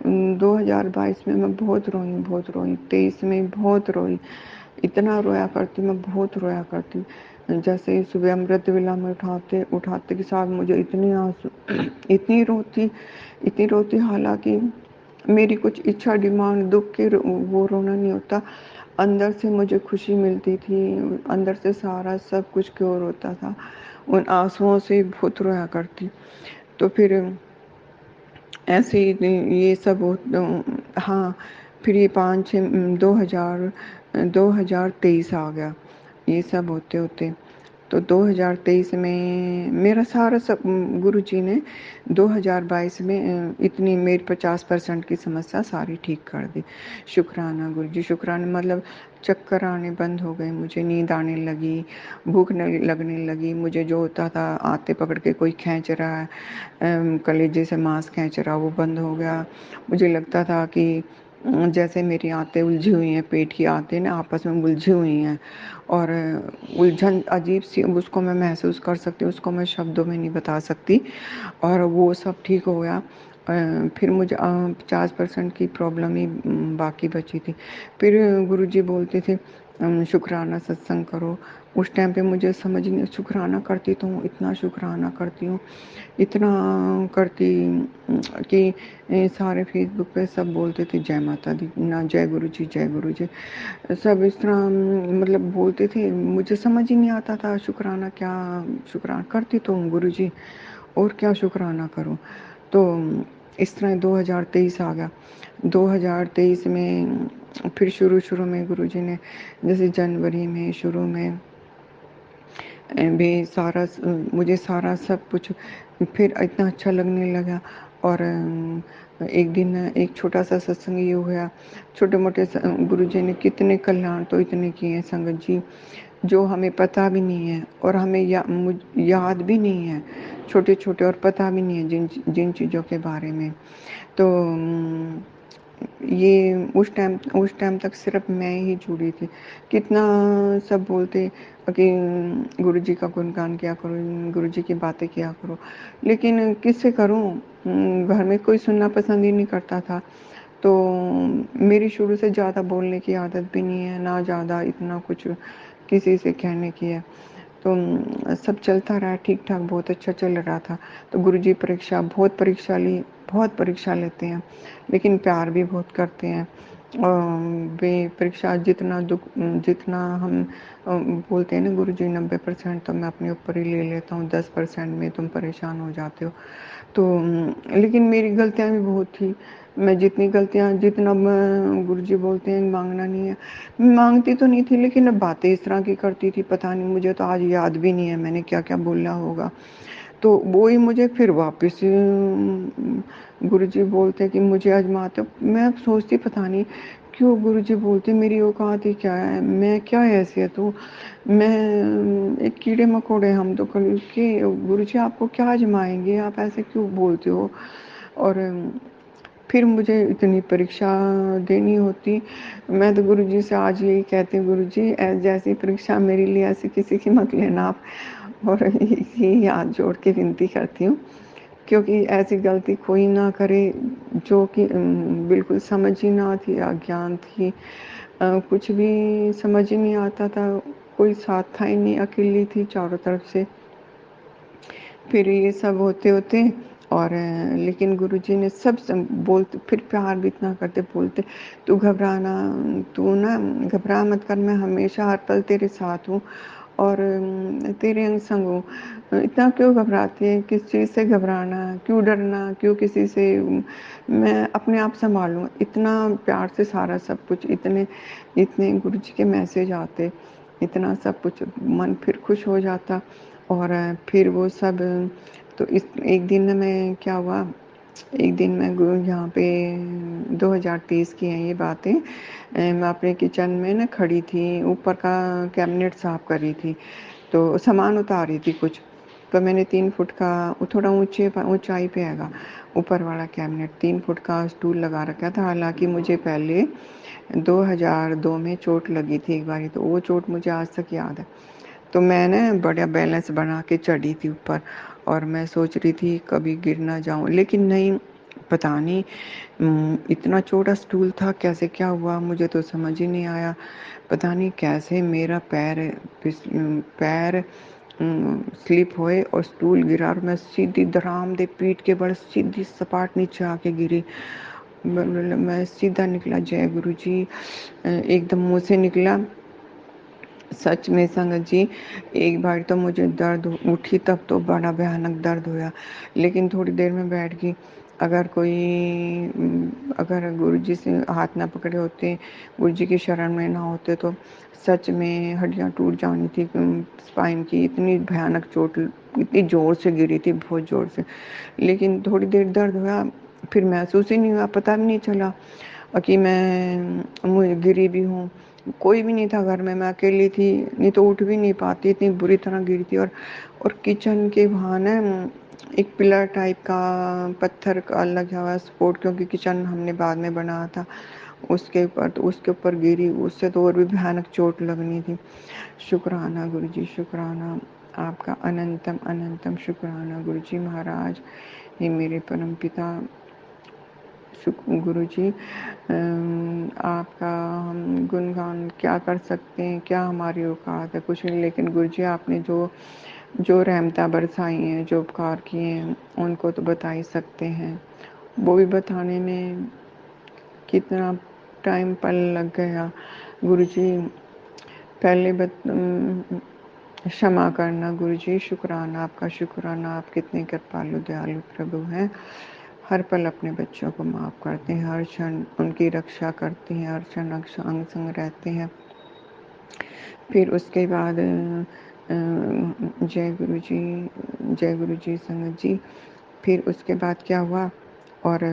2022 में मैं बहुत रोई, बहुत रोई। 23 में बहुत रोई। इतना रोया करती, मैं बहुत रोया करती। जैसे ही सुबह अमृत वेला में उठाते उठाते के साथ मुझे इतनी आंसू इतनी रोती, हालांकि मेरी कुछ इच्छा डिमांड दुख के वो रोना नहीं होता। अंदर से मुझे खुशी मिलती थी, अंदर से सारा सब कुछ क्योर होता था। उन आंसुओं से बहुत रोया करती। तो फिर ऐसे ही ये सब हाँ, फिर ये 5 6 2023 आ गया। ये सब होते होते तो 2023 में मेरा सारा सब गुरुजी ने 2022 में इतनी मेरी 50% की समस्या सारी ठीक कर दी। शुक्राना गुरुजी, शुक्राना। मतलब चक्कर आने बंद हो गए, मुझे नींद आने लगी, भूख लगने लगी। मुझे जो होता था आते पकड़ के कोई खींच रहा है, कलेजे से मांस खींच रहा, वो बंद हो गया। मुझे लगता था कि जैसे मेरी आंतें उलझी हुई हैं, पेट की आंतें ना आपस में उलझी हुई हैं, और उलझन अजीब सी उसको मैं महसूस कर सकती हूँ, उसको मैं शब्दों में नहीं बता सकती। और वो सब ठीक हो गया। फिर मुझे 50% की प्रॉब्लम ही बाकी बची थी। फिर गुरुजी बोलते थे शुक्राना सत्संग करो। उस टाइम पे मुझे समझ नहीं, शुक्राना करती तो हूँ, इतना शुक्राना करती हूँ, इतना करती कि सारे फेसबुक पे सब बोलते थे जय माता दी ना, जय गुरु जी, जय गुरु जी। सब इस तरह मतलब बोलते थे, मुझे समझ ही नहीं आता था शुक्राना क्या। शुक्राना करती तो हूँ गुरु जी, और क्या शुक्राना करूँ। तो इस तरह 2023 आ गया। 2023 में फिर शुरू में गुरुजी ने, जैसे जनवरी में शुरू में भी सारा मुझे सारा सब कुछ फिर इतना अच्छा लगने लगा। और एक दिन एक छोटा सा सत्संग ये हुआ। छोटे मोटे गुरुजी ने कितने कल्याण तो इतने किए हैं संगत जी, जो हमें पता भी नहीं है, और हमें याद भी नहीं है, छोटे छोटे, और पता भी नहीं है जिन जिन चीज़ों के बारे में। तो ये उस टाइम तक सिर्फ मैं ही जुड़ी थी। कितना सब बोलते कि गुरुजी का गुणगान किया करो, गुरुजी की बातें किया करो, लेकिन किससे करूं। घर में कोई सुनना पसंद ही नहीं करता था। तो मेरी शुरू से ज़्यादा बोलने की आदत भी नहीं है, ना ज़्यादा इतना कुछ किसी से कहने की है। तो सब चलता रहा ठीक ठाक, बहुत अच्छा चल रहा था। तो गुरुजी बहुत परीक्षा ली, बहुत परीक्षा लेते हैं, लेकिन प्यार भी बहुत करते हैं। वे परीक्षा जितना हम बोलते हैं ना गुरुजी 90%, तो मैं अपने ऊपर ही ले लेता हूँ, 10% में तुम परेशान हो जाते हो। तो लेकिन मेरी गलतियाँ भी बहुत थी। मैं जितना गुरुजी बोलते हैं मांगना नहीं है, मांगती तो नहीं थी, लेकिन अब बातें इस तरह की करती थी, पता नहीं, मुझे तो आज याद भी नहीं है मैंने क्या क्या बोला होगा। तो वो ही मुझे फिर वापस गुरुजी बोलते कि मुझे आजमाते। मैं अब सोचती पता नहीं क्यों गुरुजी बोलते, मेरी औकात ही क्या है, मैं क्या हैसियत हूँ, मैं एक कीड़े मकोड़े, हम तो कल के। गुरुजी आपको क्या आजमाएंगे, आप ऐसे क्यों बोलते हो। और फिर मुझे इतनी परीक्षा देनी होती। मैं तो गुरुजी से आज यही कहती हूँ, गुरुजी जैसी परीक्षा मेरे लिए ऐसी किसी की मत लेना आप। और यही हाथ जोड़ के विनती करती हूँ, क्योंकि ऐसी गलती कोई ना करे जो कि बिल्कुल समझ ही ना थी, अज्ञान थी, कुछ भी समझ ही नहीं आता था, कोई साथ था ही नहीं, अकेली थी चारों तरफ से। फिर ये सब होते होते और लेकिन गुरुजी ने सब बोलते, फिर प्यार भी इतना करते, बोलते तू घबराना, तू ना घबरा मत कर, मैं हमेशा हर पल तेरे साथ हूँ, और तेरे अंग संग हूँ। इतना क्यों घबराती है, किस चीज़ से घबराना, क्यों डरना, क्यों किसी से, मैं अपने आप संभालूँ। इतना प्यार से सारा सब कुछ, इतने इतने गुरुजी के मैसेज आते, इतना सब कुछ, मन फिर खुश हो जाता। और फिर वो सब, तो इस एक दिन ना मैं क्या हुआ, एक दिन मैं यहाँ पे 2023 की हैं ये बातें। मैं अपने किचन में ना खड़ी थी, ऊपर का कैबिनेट साफ कर रही थी, तो सामान उतार रही थी कुछ। तो मैंने 3 फुट का, वो थोड़ा ऊंचाई पे हैगा ऊपर वाला कैबिनेट, 3 फुट का स्टूल लगा रखा था। हालांकि मुझे पहले 2002 में चोट लगी थी एक बारी, तो वो चोट मुझे आज तक याद है। तो मैं ना बढ़िया बैलेंस बना के चढ़ी थी ऊपर, और मैं सोच रही थी कभी गिर ना जाऊं, लेकिन नहीं, पता नहीं इतना छोटा स्टूल था, कैसे क्या हुआ मुझे तो समझ ही नहीं आया। पता नहीं कैसे मेरा पैर स्लिप होए और स्टूल गिरा और मैं सीधी धड़ाम दे पीठ के बल सीधी सपाट नीचे आके गिरी। मैं सीधा निकला, जय गुरु जी एकदम मुंह से निकला। सच में संगत जी, एक बार तो मुझे दर्द उठी, तब तो बड़ा भयानक दर्द हुआ, लेकिन थोड़ी देर में बैठ गई। अगर अगर गुरु जी से हाथ ना पकड़े होते, गुरु जी की शरण में ना होते, तो सच में हड्डियां टूट जानी थी। स्पाइन की इतनी भयानक चोट, इतनी जोर से गिरी थी, बहुत जोर से। लेकिन थोड़ी देर दर्द हुआ, फिर महसूस ही नहीं हुआ, पता भी नहीं चला कि मैं गिरी भी हूँ। कोई भी नहीं था घर में, मैं अकेली थी, नहीं तो उठ भी नहीं पाती, इतनी बुरी तरह गिरी थी। और किचन के वहाँ ना एक पिलर टाइप का पत्थर का लगा हुआ सपोर्ट, क्योंकि किचन हमने बाद में बनाया था, उसके ऊपर गिरी, उससे तो और भी भयानक चोट लगनी थी। शुक्राना गुरु जी, शुक्राना आपका, अनंतम अनंतम शुक्राना गुरु जी महाराज, हे मेरे परम पिता। गुरु जी आपका हम गुणगान क्या कर सकते हैं, क्या हमारी औकात है, कुछ नहीं। लेकिन गुरु जी आपने जो जो रहमता बरसाई हैं, जो उपकार किए हैं, उनको तो बता ही सकते हैं। वो भी बताने में कितना टाइम पल लग गया गुरु जी। पहले क्षमा करना गुरु जी, शुक्राना आपका, शुक्राना आप कितने कृपालु दयालु प्रभु हैं। हर पल अपने बच्चों को माफ़ करते हैं, हर क्षण उनकी रक्षा करते हैं, हर क्षण अंग संग रहते हैं। फिर उसके बाद जय गुरु जी, जय गुरु जी संगत जी। फिर उसके बाद क्या हुआ, और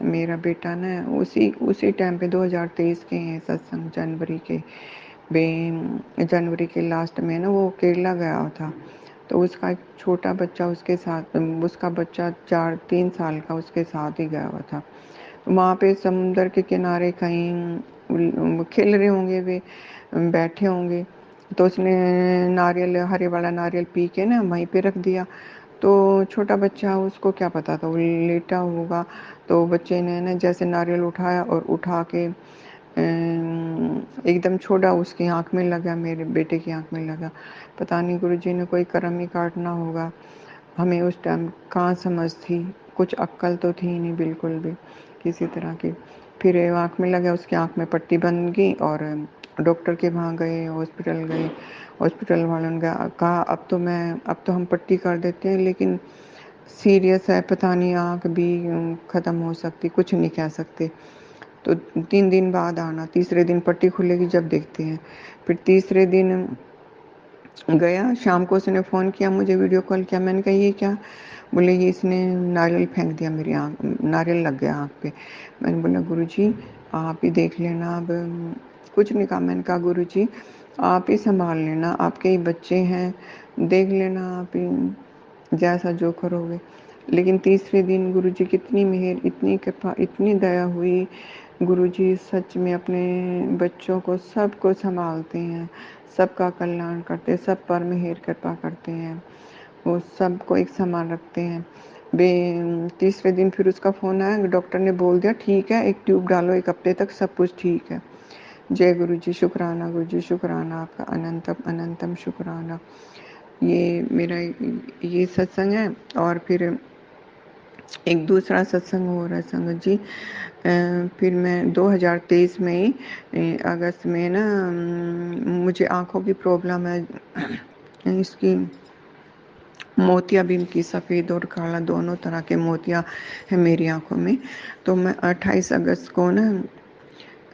मेरा बेटा ना उसी टाइम पे 2023 के हैं सत्संग, जनवरी के लास्ट में ना वो केरला गया था। तो उसका एक छोटा बच्चा उसके साथ, उसका बच्चा 3 साल का उसके साथ ही गया हुआ था। वहाँ पे समुंदर के किनारे कहीं खेल रहे होंगे वे, बैठे होंगे, तो उसने नारियल, हरे वाला नारियल पी के ना वहीं पे रख दिया। तो छोटा बच्चा, उसको क्या पता था, वो लेटा होगा। तो बच्चे ने ना जैसे नारियल उठाया और उठा के एकदम छोड़ा, उसकी आंख में लगा, मेरे बेटे की आंख में लगा। पता नहीं गुरुजी ने कोई कर्म ही काटना होगा। हमें उस टाइम कहाँ समझ थी, कुछ अक्ल तो थी नहीं बिल्कुल भी किसी तरह की। फिर आँख में लगा, उसकी आँख में पट्टी बन गई और डॉक्टर के वहाँ गए, हॉस्पिटल गए। हॉस्पिटल वालों ने कहा अब तो हम पट्टी कर देते हैं, लेकिन सीरियस है, पता नहीं आँख भी ख़त्म हो सकती, कुछ नहीं कह सकते। तो 3 दिन बाद आना, तीसरे दिन पट्टी खुलेगी जब देखते हैं। फिर तीसरे दिन गया, शाम को उसने फ़ोन किया मुझे, वीडियो कॉल किया। मैंने कहा ये क्या? बोले ये इसने नारियल फेंक दिया, मेरी आँख, नारियल लग गया आँख पे। मैंने बोला गुरुजी आप ही देख लेना, अब कुछ नहीं कहा। मैंने कहा गुरुजी आप ही संभाल लेना, आपके ही बच्चे हैं, देख लेना आप ही, जैसा जो करोगे। लेकिन तीसरे दिन गुरुजी कितनी मेहर, इतनी कृपा, इतनी दया हुई। गुरुजी सच में अपने बच्चों को, सबको संभालते हैं, सबका कल्याण करते हैं, सब पर मेहर कृपा करते हैं, वो सबको एक समान रखते हैं। तीसरे दिन फिर उसका फ़ोन आया, डॉक्टर ने बोल दिया ठीक है, एक ट्यूब डालो, 1 हफ्ते तक सब कुछ ठीक है। जय गुरु जी, शुक्राना गुरु जी, शुक्राना आपका, अनंतम अनंतम शुक्राना। ये मेरा ये सत्संग है। और फिर एक दूसरा सत्संग हो रहा है संगत जी। फिर मैं 2023 में ही अगस्त में ना मुझे आँखों की प्रॉब्लम है, इसकी मोतिया भी की सफ़ेद और काला दोनों तरह के मोतिया है मेरी आंखों में। तो मैं 28 अगस्त को ना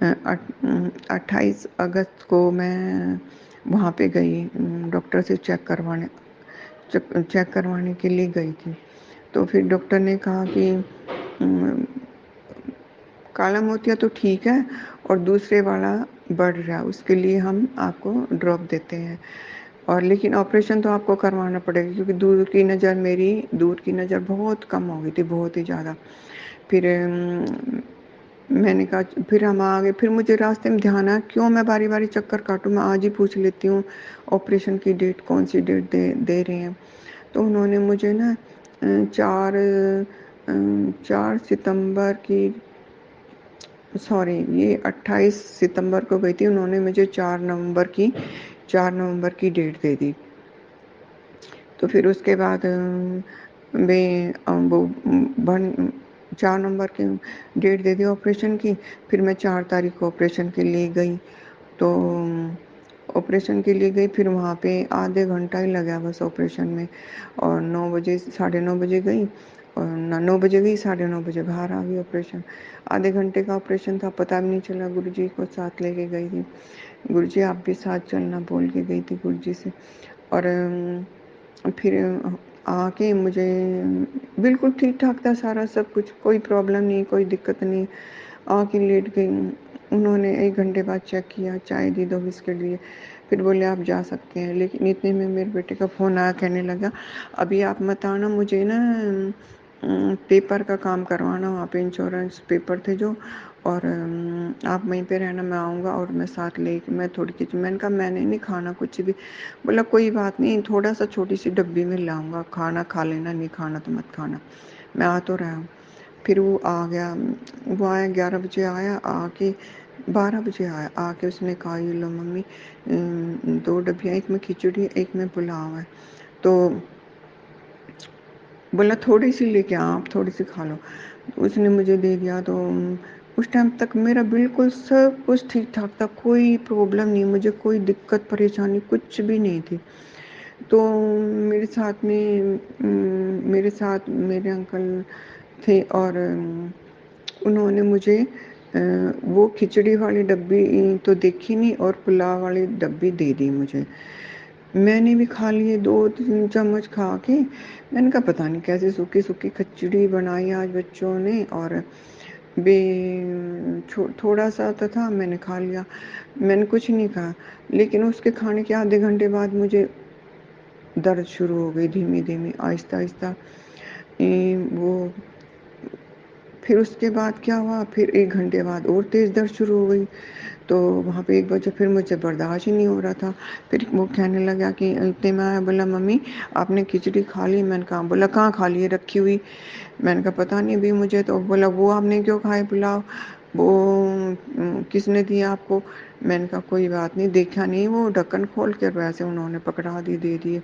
28 अगस्त को मैं वहाँ पे गई, डॉक्टर से चेक करवाने के लिए गई थी। तो फिर डॉक्टर ने कहा कि काला मोतिया तो ठीक है और दूसरे वाला बढ़ रहा है, उसके लिए हम आपको ड्रॉप देते हैं, और लेकिन ऑपरेशन तो आपको करवाना पड़ेगा, क्योंकि दूर की नज़र बहुत कम हो गई थी, बहुत ही ज़्यादा। फिर मैंने कहा, फिर हम आ गए। फिर मुझे रास्ते में ध्यान आया, क्यों मैं बारी बारी चक्कर काटूं, मैं आज ही पूछ लेती हूँ ऑपरेशन की डेट, कौन सी डेट दे रहे हैं। तो उन्होंने मुझे ना 4 सितंबर की, सॉरी, ये 28 सितंबर को गई थी, उन्होंने मुझे 4 नवंबर की डेट दे दी। तो फिर उसके बाद मैं वो 4 नवंबर की डेट दे दी ऑपरेशन की। फिर मैं 4 तारीख को ऑपरेशन के लिए गई। तो ऑपरेशन के लिए गई, फिर वहाँ पे आधे घंटा ही लगा बस ऑपरेशन में। और 9 बजे, 9:30 बजे गई, और 9 बजे गई, 9:30 बजे बाहर आ गई ऑपरेशन। आधे घंटे का ऑपरेशन था, पता भी नहीं चला। गुरुजी को साथ लेके गई थी। गुरुजी आप भी साथ चलना बोल के गई थी गुरुजी से। और फिर आके मुझे बिल्कुल ठीक ठाक था सारा सब कुछ, कोई प्रॉब्लम नहीं, कोई दिक्कत नहीं। आके लेट गई। उन्होंने 1 घंटे बाद चेक किया, चाय दी, 2 बिस्किट दिए, फिर बोले आप जा सकते हैं। लेकिन इतने में मेरे बेटे का फ़ोन आया, कहने लगा अभी आप मत आना, मुझे ना पेपर का काम करवाना, वहाँ पे इंश्योरेंस पेपर थे जो, और आप वहीं पे रहना, मैं आऊँगा और मैं साथ ले, मैं थोड़ी किचन। मैंने कहा मैंने नहीं खाना कुछ भी। बोला कोई बात नहीं, थोड़ा सा छोटी सी डब्बी में लाऊंगा, खाना खा लेना, नहीं खाना तो मत खाना, मैं आ तो रहा हूँ। फिर वो आ गया, वो आया 11 बजे आया, आके 12 बजे आया, आके उसने कहा ये लो मम्मी 2 डब्बियाँ, एक में खिचड़ी एक में पुलाव है। तो बोला थोड़ी सी लेके आ, आप थोड़ी सी खा लो। तो उसने मुझे दे दिया। तो उस टाइम तक मेरा बिल्कुल सब कुछ ठीक ठाक था, कोई प्रॉब्लम नहीं, मुझे कोई दिक्कत परेशानी कुछ भी नहीं थी। तो मेरे साथ मेरे अंकल थे, और उन्होंने मुझे वो खिचड़ी वाली डब्बी तो देखी नहीं, और पुलाव वाली डब्बी दे दी मुझे। मैंने भी खा लिए 2-3 चम्मच खा के। मैंने कहा पता नहीं कैसे सूखी सूखी खिचड़ी बनाई आज बच्चों ने, और बे थोड़ा सा तो था, मैंने खा लिया, मैंने कुछ नहीं कहा। लेकिन उसके खाने के आधे घंटे बाद मुझे दर्द शुरू हो गई, धीमी धीमी, आहिस्ता आहिस्ता। वो फिर उसके बाद क्या हुआ, फिर 1 घंटे बाद और तेज़ दर्द शुरू हो गई। तो वहाँ पे 1 बजे फिर मुझे बर्दाश्त ही नहीं हो रहा था। फिर वो कहने लगा कि इतने में आया, बोला मम्मी आपने खिचड़ी खा ली? मैंने कहा, बोला कहाँ खा ली है, रखी हुई। मैंने कहा पता नहीं भी मुझे। तो बोला वो आपने क्यों खाए पुलाव, वो किसने दिया आपको? मैंने कहा कोई बात नहीं, देखा नहीं, वो ढक्कन खोल कर वैसे उन्होंने पकड़ा दिए, दे दिए।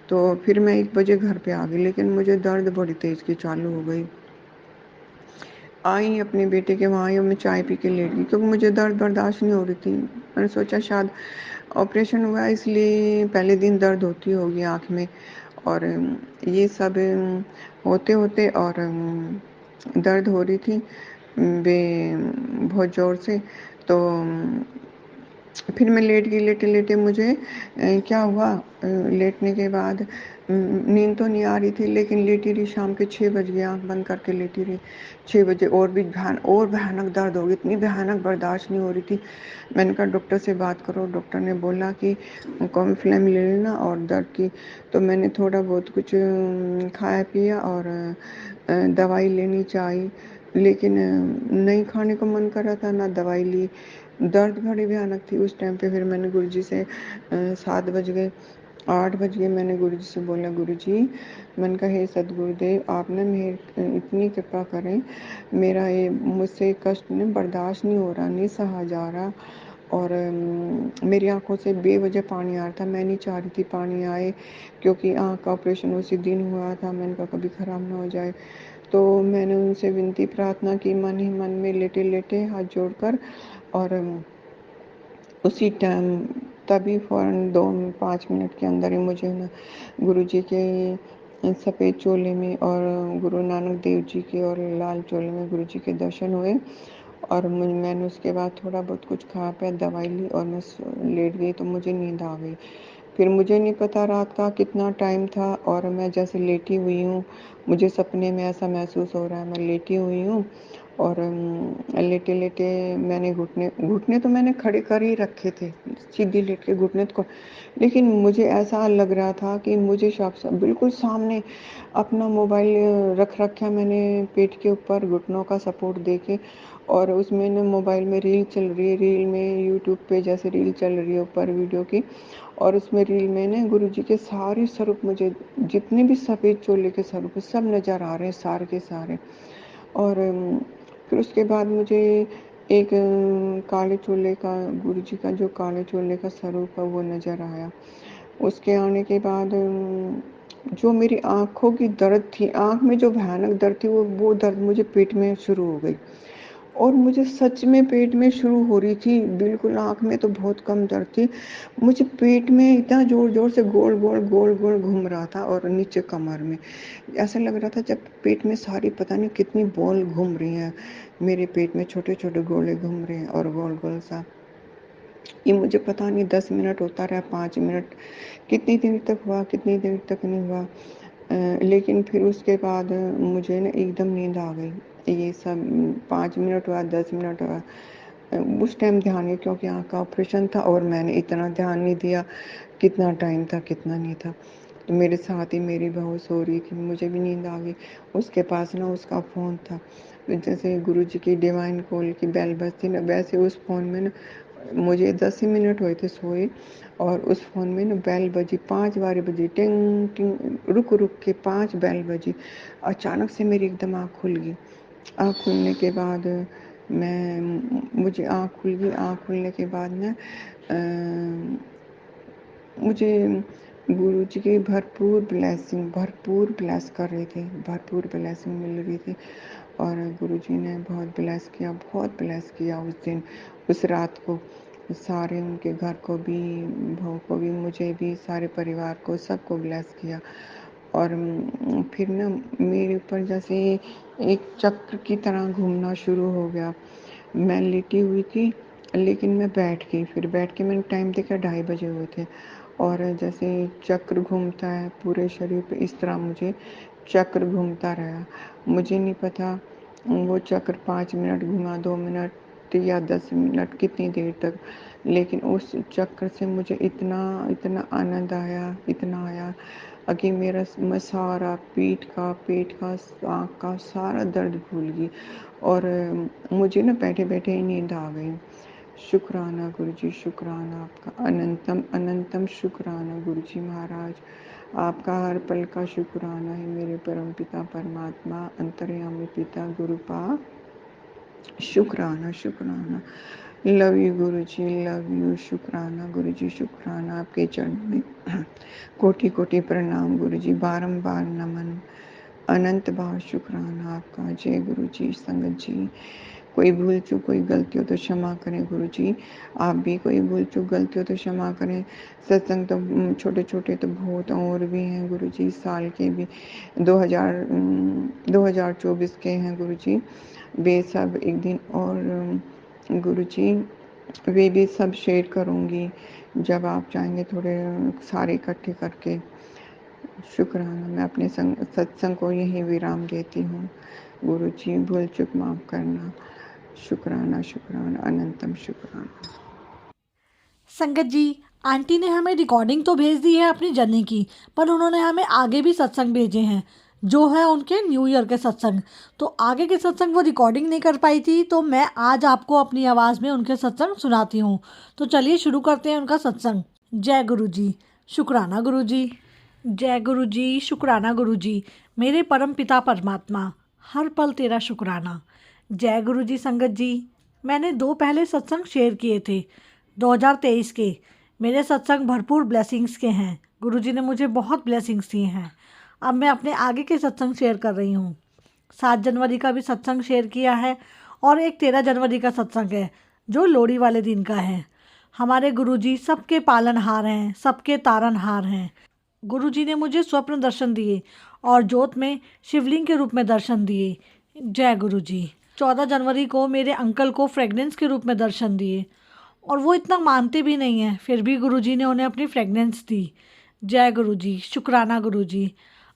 तो फिर मैं 1 बजे घर पे आ गई, लेकिन मुझे दर्द बड़ी तेज़ की चालू हो गई। आई अपने बेटे के वहाँ आई, और मैं चाय पी के लेट गई, क्योंकि मुझे दर्द बर्दाश्त नहीं हो रही थी। मैंने सोचा शायद ऑपरेशन हुआ है, इसलिए पहले दिन दर्द होती होगी आँख में, और ये सब होते होते, और दर्द हो रही थी बे बहुत ज़ोर से। तो फिर मैं लेट गई। लेटे-लेटे मुझे क्या हुआ, लेटने के बाद नींद तो नहीं आ रही थी, लेकिन लेटी रही, शाम के 6 बज गए, आँख बंद करके लेटी रही। 6 बजे और भयानक दर्द हो गई, इतनी भयानक बर्दाश्त नहीं हो रही थी। मैंने कहा डॉक्टर से बात करो। डॉक्टर ने बोला कि कॉम्फ्लेम ले लेना और दर्द की। तो मैंने थोड़ा बहुत कुछ खाया पिया, और दवाई लेनी चाहिए, लेकिन नहीं खाने को मन कर रहा था, ना दवाई ली। दर्द बड़ी भयानक थी उस टाइम पे। फिर मैंने गुरुजी से 7 बज गए, 8 बज गए, मैंने गुरुजी से बोला गुरुजी, मैंने कहा हे सदगुरुदेव आप ना मेरे इतनी कृपा करें, मेरा ये मुझसे ये कष्ट ने बर्दाश्त नहीं हो रहा, नहीं सहा जा रहा, और मेरी आंखों से बेवजह पानी आ रहा था। मैं नहीं चाह रही थी पानी आए, क्योंकि आँख का ऑपरेशन उसी दिन हुआ था। मैंने कहा कभी ख़राब ना हो जाए। तो मैंने उनसे विनती प्रार्थना की, मन ही मन में, लेटे लेटे हाथ जोड़कर। और उसी टाइम तभी फ़ौरन 2-5 मिनट के अंदर ही मुझे ना गुरुजी के सफ़ेद चोले में, और गुरु नानक देव जी के और लाल चोले में गुरुजी के दर्शन हुए। और मैंने उसके बाद थोड़ा बहुत कुछ खा पाया, दवाई ली, और मैं लेट गई, तो मुझे नींद आ गई। फिर मुझे नहीं पता रात का कितना टाइम था, और मैं जैसे लेटी हुई हूँ, मुझे सपने में ऐसा महसूस हो रहा है, मैं लेटी हुई हूँ, और लेटे लेटे मैंने घुटने घुटने तो मैंने खड़े कर ही रखे थे, सीधी लेट के घुटने तो, लेकिन मुझे ऐसा लग रहा था कि मुझे बिल्कुल सामने अपना मोबाइल रख रखा मैंने पेट के ऊपर, घुटनों का सपोर्ट दे के, और उसमें ना मोबाइल में रील चल रही है, रील में यूट्यूब पे जैसे रील चल रही है ऊपर वीडियो की, और उसमें रील में ना गुरुजी के सारे स्वरूप, मुझे जितने भी सफ़ेद चोले के स्वरूप सब नज़र आ रहे हैं, सारे के सारे। और फिर उसके बाद मुझे एक काले चोले का, गुरुजी का जो काले चोले का स्वरूप है वो नज़र आया। उसके आने के बाद जो मेरी आँखों की दर्द थी, आँख में जो भयानक दर्द थी, वो दर्द मुझे पेट में शुरू हो गई। और मुझे सच में पेट में शुरू हो रही थी, बिल्कुल आँख में तो बहुत कम दर्द थी। मुझे पेट में इतना ज़ोर-ज़ोर से गोल-गोल घूम रहा था, और नीचे कमर में। ऐसा लग रहा था जब पेट में सारी पता नहीं कितनी बॉल घूम रही हैं। मेरे पेट में छोटे-छोटे गोले घूम रहे हैं और गोल-गोल सा। ये मुझे पता नहीं 10 मिनट होता रहा, 5 मिनट, कितनी देर तक हुआ, कितनी देर तक नहीं हुआ। लेकिन फिर उसके बाद मुझे ना एकदम नींद आ गई। ये सब 5 मिनट हुआ, 10 मिनट हुआ। उस टाइम ध्यान नहीं, क्योंकि आँख का ऑपरेशन था और मैंने इतना ध्यान नहीं दिया कितना टाइम था, कितना नहीं था। तो मेरे साथ ही मेरी बहू सो रही थी, मुझे भी नींद आ गई। उसके पास ना उसका फ़ोन था। जैसे गुरुजी की डिवाइन कॉल की बेल बजती ना, वैसे उस फ़ोन में ना, मुझे 10 ही मिनट हुए थे सोए, और उस फ़ोन में ना बेल बजी, 5 बारी बजी, टिंग टिंग, रुक के 5 बेल बजी। अचानक से मेरी एकदम आँख खुल गई। आँख खुलने के बाद मुझे आँख खुल गई। आँख खुलने के बाद ना मुझे गुरुजी की भरपूर ब्लेस कर रहे थे, भरपूर ब्लेसिंग मिल रही थी। और गुरुजी ने बहुत ब्लेस किया उस दिन, उस रात को। सारे उनके घर को भी, बहू को भी, मुझे भी, सारे परिवार को, सबको ब्लेस किया। और फिर ना मेरे ऊपर जैसे एक चक्र की तरह घूमना शुरू हो गया। मैं लेटी हुई थी, लेकिन मैं बैठ गई। फिर बैठ के मैंने टाइम देखा, 2:30 बजे हुए थे। और जैसे चक्र घूमता है पूरे शरीर पे, इस तरह मुझे चक्र घूमता रहा। मुझे नहीं पता वो चक्र 5 मिनट घूमा, 2 मिनट या 10 मिनट, कितनी देर तक। लेकिन उस चक्र से मुझे इतना आनंद आया, इतना आया कि मैं सारा पेट का, आँख का सारा दर्द भूल गई। और मुझे ना बैठे-बैठे ही नींद आ गई। शुक्राना गुरुजी, शुक्राना आपका, अनंतम अनंतम शुक्राना गुरुजी महाराज। आपका हर पल का शुक्राना है मेरे परमपिता परमात्मा, अंतर्यामी पिता गुरुपाद। शुक्राना, शुक्राना। Love you Guruji, love you. शुक्राना गुरुजी, शुक्राना। आपके चरणों में कोटि-कोटि प्रणाम गुरुजी, बारंबार नमन। अनंत बार शुक्राना आपका। जय गुरुजी। संगत जी, कोई भूल चूक, कोई गलती हो तो क्षमा करें गुरुजी। आप भी कोई भूल चूक, गलती हो तो क्षमा करें। सत्संग तो छोटे-छोटे तो बहुत और भी हैं गुरुजी, साल के भी 2024 के हैं गुरुजी। वे सब एक दिन और गुरुजी, वे भी सब शेयर करूँगी जब आप चाहेंगे, थोड़े सारे इकट्ठे करके। शुक्राना। मैं अपने सत्संग को यहीं विराम देती हूँ। गुरुजी, भूल चूक माफ़ करना। शुक्राना, शुक्राना, अनंतम शुक्राना। संगत जी, आंटी ने हमें रिकॉर्डिंग तो भेज दी है अपनी जर्नी की, पर उन्होंने हमें आगे भी सत्संग भेजे हैं, जो है उनके न्यू ईयर के सत्संग। तो आगे के सत्संग वो रिकॉर्डिंग नहीं कर पाई थी, तो मैं आज आपको अपनी आवाज़ में उनके सत्संग सुनाती हूँ। तो चलिए शुरू करते हैं उनका सत्संग। जय गुरु जी, शुक्राना गुरु जी। जय गुरु जी, शुक्राना गुरु जी। मेरे परम पिता परमात्मा, हर पल तेरा शुक्राना। जय गुरु जी। संगत जी, मैंने 2 पहले सत्संग शेयर किए थे 2023 के। मेरे सत्संग भरपूर ब्लेसिंग्स के हैं। गुरुजी ने मुझे बहुत ब्लेसिंग्स दिए हैं। अब मैं अपने आगे के सत्संग शेयर कर रही हूँ। 7 जनवरी का भी सत्संग शेयर किया है, और एक 13 जनवरी का सत्संग है जो लोहड़ी वाले दिन का है। हमारे गुरुजी सबके पालनहार हैं, सबके तारनहार हैं। गुरुजी ने मुझे स्वप्न दर्शन दिए और ज्योत में शिवलिंग के रूप में दर्शन दिए। जय गुरुजी। 14 जनवरी को मेरे अंकल को फ्रेगनेंस के रूप में दर्शन दिए, और वो इतना मानते भी नहीं हैं, फिर भी गुरुजी ने उन्हें अपनी फ्रेगनेंस दी। जय गुरुजी, शुक्राना गुरुजी।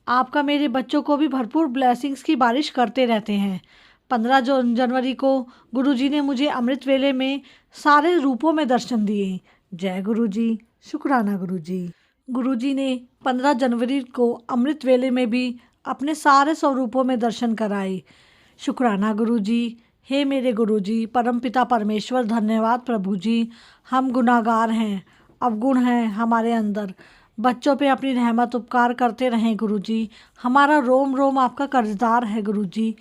आपका मेरे बच्चों को भी भरपूर ब्लेसिंग्स की बारिश करते रहते हैं। 15 जनवरी को गुरुजी ने मुझे अमृत वेले में सारे रूपों में दर्शन दिए। जय गुरुजी, शुक्राना गुरुजी। गुरुजी ने 15 जनवरी को अमृत वेले में भी अपने सारे स्वरूपों में दर्शन कराए। शुक्राना गुरुजी। हे मेरे गुरुजी, परमपिता परमेश्वर, धन्यवाद प्रभु जी। हम गुनाहगार हैं, अवगुण हैं हमारे अंदर। बच्चों पे अपनी रहमत उपकार करते रहें गुरुजी। हमारा रोम रोम आपका कर्जदार है गुरुजी।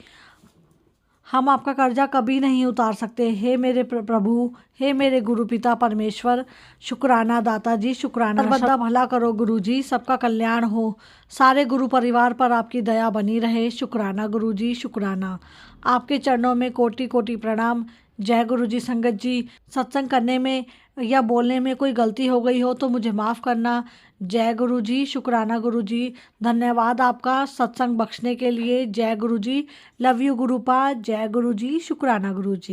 हम आपका कर्जा कभी नहीं उतार सकते। हे मेरे प्रभु, हे मेरे गुरु पिता परमेश्वर, शुक्राना दाता जी, शुक्राना। बंदा भला करो गुरुजी, सबका कल्याण हो। सारे गुरु परिवार पर आपकी दया बनी रहे। शुक्राना गुरुजी, शुक्राना। आपके चरणों में कोटि कोटि प्रणाम। जय गुरुजी। संगत जी, सत्संग करने में या बोलने में कोई गलती हो गई हो तो मुझे माफ़ करना। जय गुरुजी, शुक्राना गुरुजी। धन्यवाद आपका सत्संग बख्शने के लिए। जय गुरुजी। Love you गुरुपा। जय गुरुजी, शुक्राना गुरुजी।